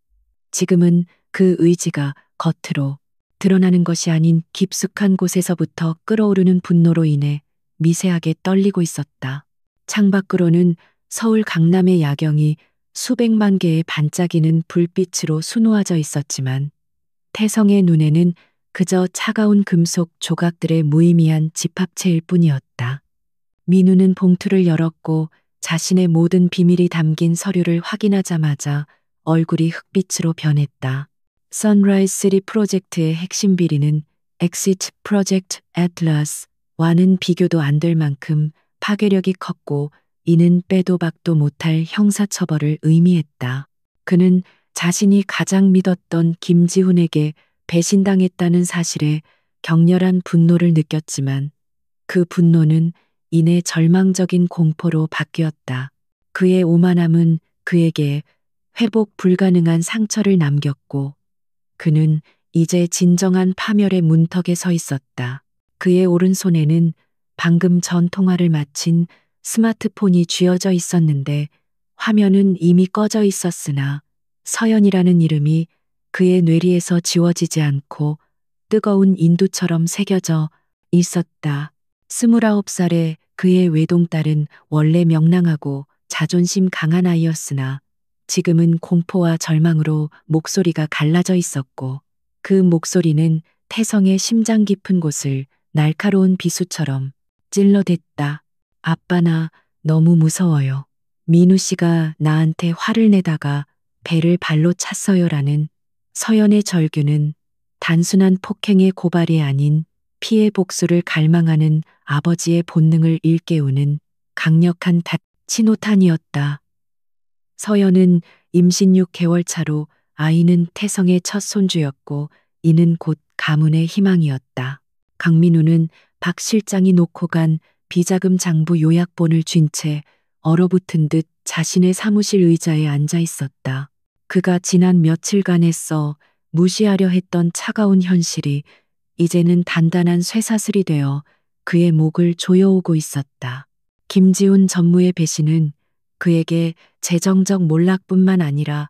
지금은 그 의지가 겉으로 드러나는 것이 아닌 깊숙한 곳에서부터 끓어오르는 분노로 인해 미세하게 떨리고 있었다. 창밖으로는 서울 강남의 야경이 수백만 개의 반짝이는 불빛으로 수놓아져 있었지만 태성의 눈에는 그저 차가운 금속 조각들의 무의미한 집합체일 뿐이었다. 민우는 봉투를 열었고 자신의 모든 비밀이 담긴 서류를 확인하자마자 얼굴이 흑빛으로 변했다. 선라이즈 시티 프로젝트의 핵심 비리는 엑시트 프로젝트 애틀라스와는 비교도 안 될 만큼 파괴력이 컸고 이는 빼도 박도 못할 형사처벌을 의미했다. 그는 자신이 가장 믿었던 김지훈에게 배신당했다는 사실에 격렬한 분노를 느꼈지만 그 분노는 이내 절망적인 공포로 바뀌었다. 그의 오만함은 그에게 회복 불가능한 상처를 남겼고 그는 이제 진정한 파멸의 문턱에 서 있었다. 그의 오른손에는 방금 전 통화를 마친 스마트폰이 쥐어져 있었는데 화면은 이미 꺼져 있었으나 서연이라는 이름이 그의 뇌리에서 지워지지 않고 뜨거운 인두처럼 새겨져 있었다. 29살의 그의 외동딸은 원래 명랑하고 자존심 강한 아이였으나 지금은 공포와 절망으로 목소리가 갈라져 있었고 그 목소리는 태성의 심장 깊은 곳을 날카로운 비수처럼 찔러댔다. 아빠 나 너무 무서워요. 민우 씨가 나한테 화를 내다가 배를 발로 찼어요라는 서연의 절규는 단순한 폭행의 고발이 아닌 피해 복수를 갈망하는 아버지의 본능을 일깨우는 강력한 신호탄이었다. 서연은 임신 6개월 차로 아이는 태성의 첫 손주였고 이는 곧 가문의 희망이었다. 강민우는 박 실장이 놓고 간 비자금 장부 요약본을 쥔 채 얼어붙은 듯 자신의 사무실 의자에 앉아 있었다. 그가 지난 며칠간 애써 무시하려 했던 차가운 현실이 이제는 단단한 쇠사슬이 되어 그의 목을 조여오고 있었다. 김지훈 전무의 배신은 그에게 재정적 몰락뿐만 아니라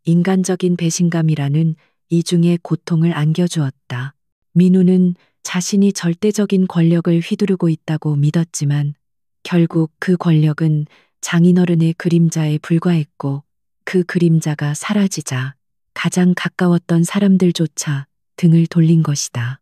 인간적인 배신감이라는 이중의 고통을 안겨주었다. 민우는 자신이 절대적인 권력을 휘두르고 있다고 믿었지만 결국 그 권력은 장인어른의 그림자에 불과했고 그 그림자가 사라지자 가장 가까웠던 사람들조차 등을 돌린 것이다.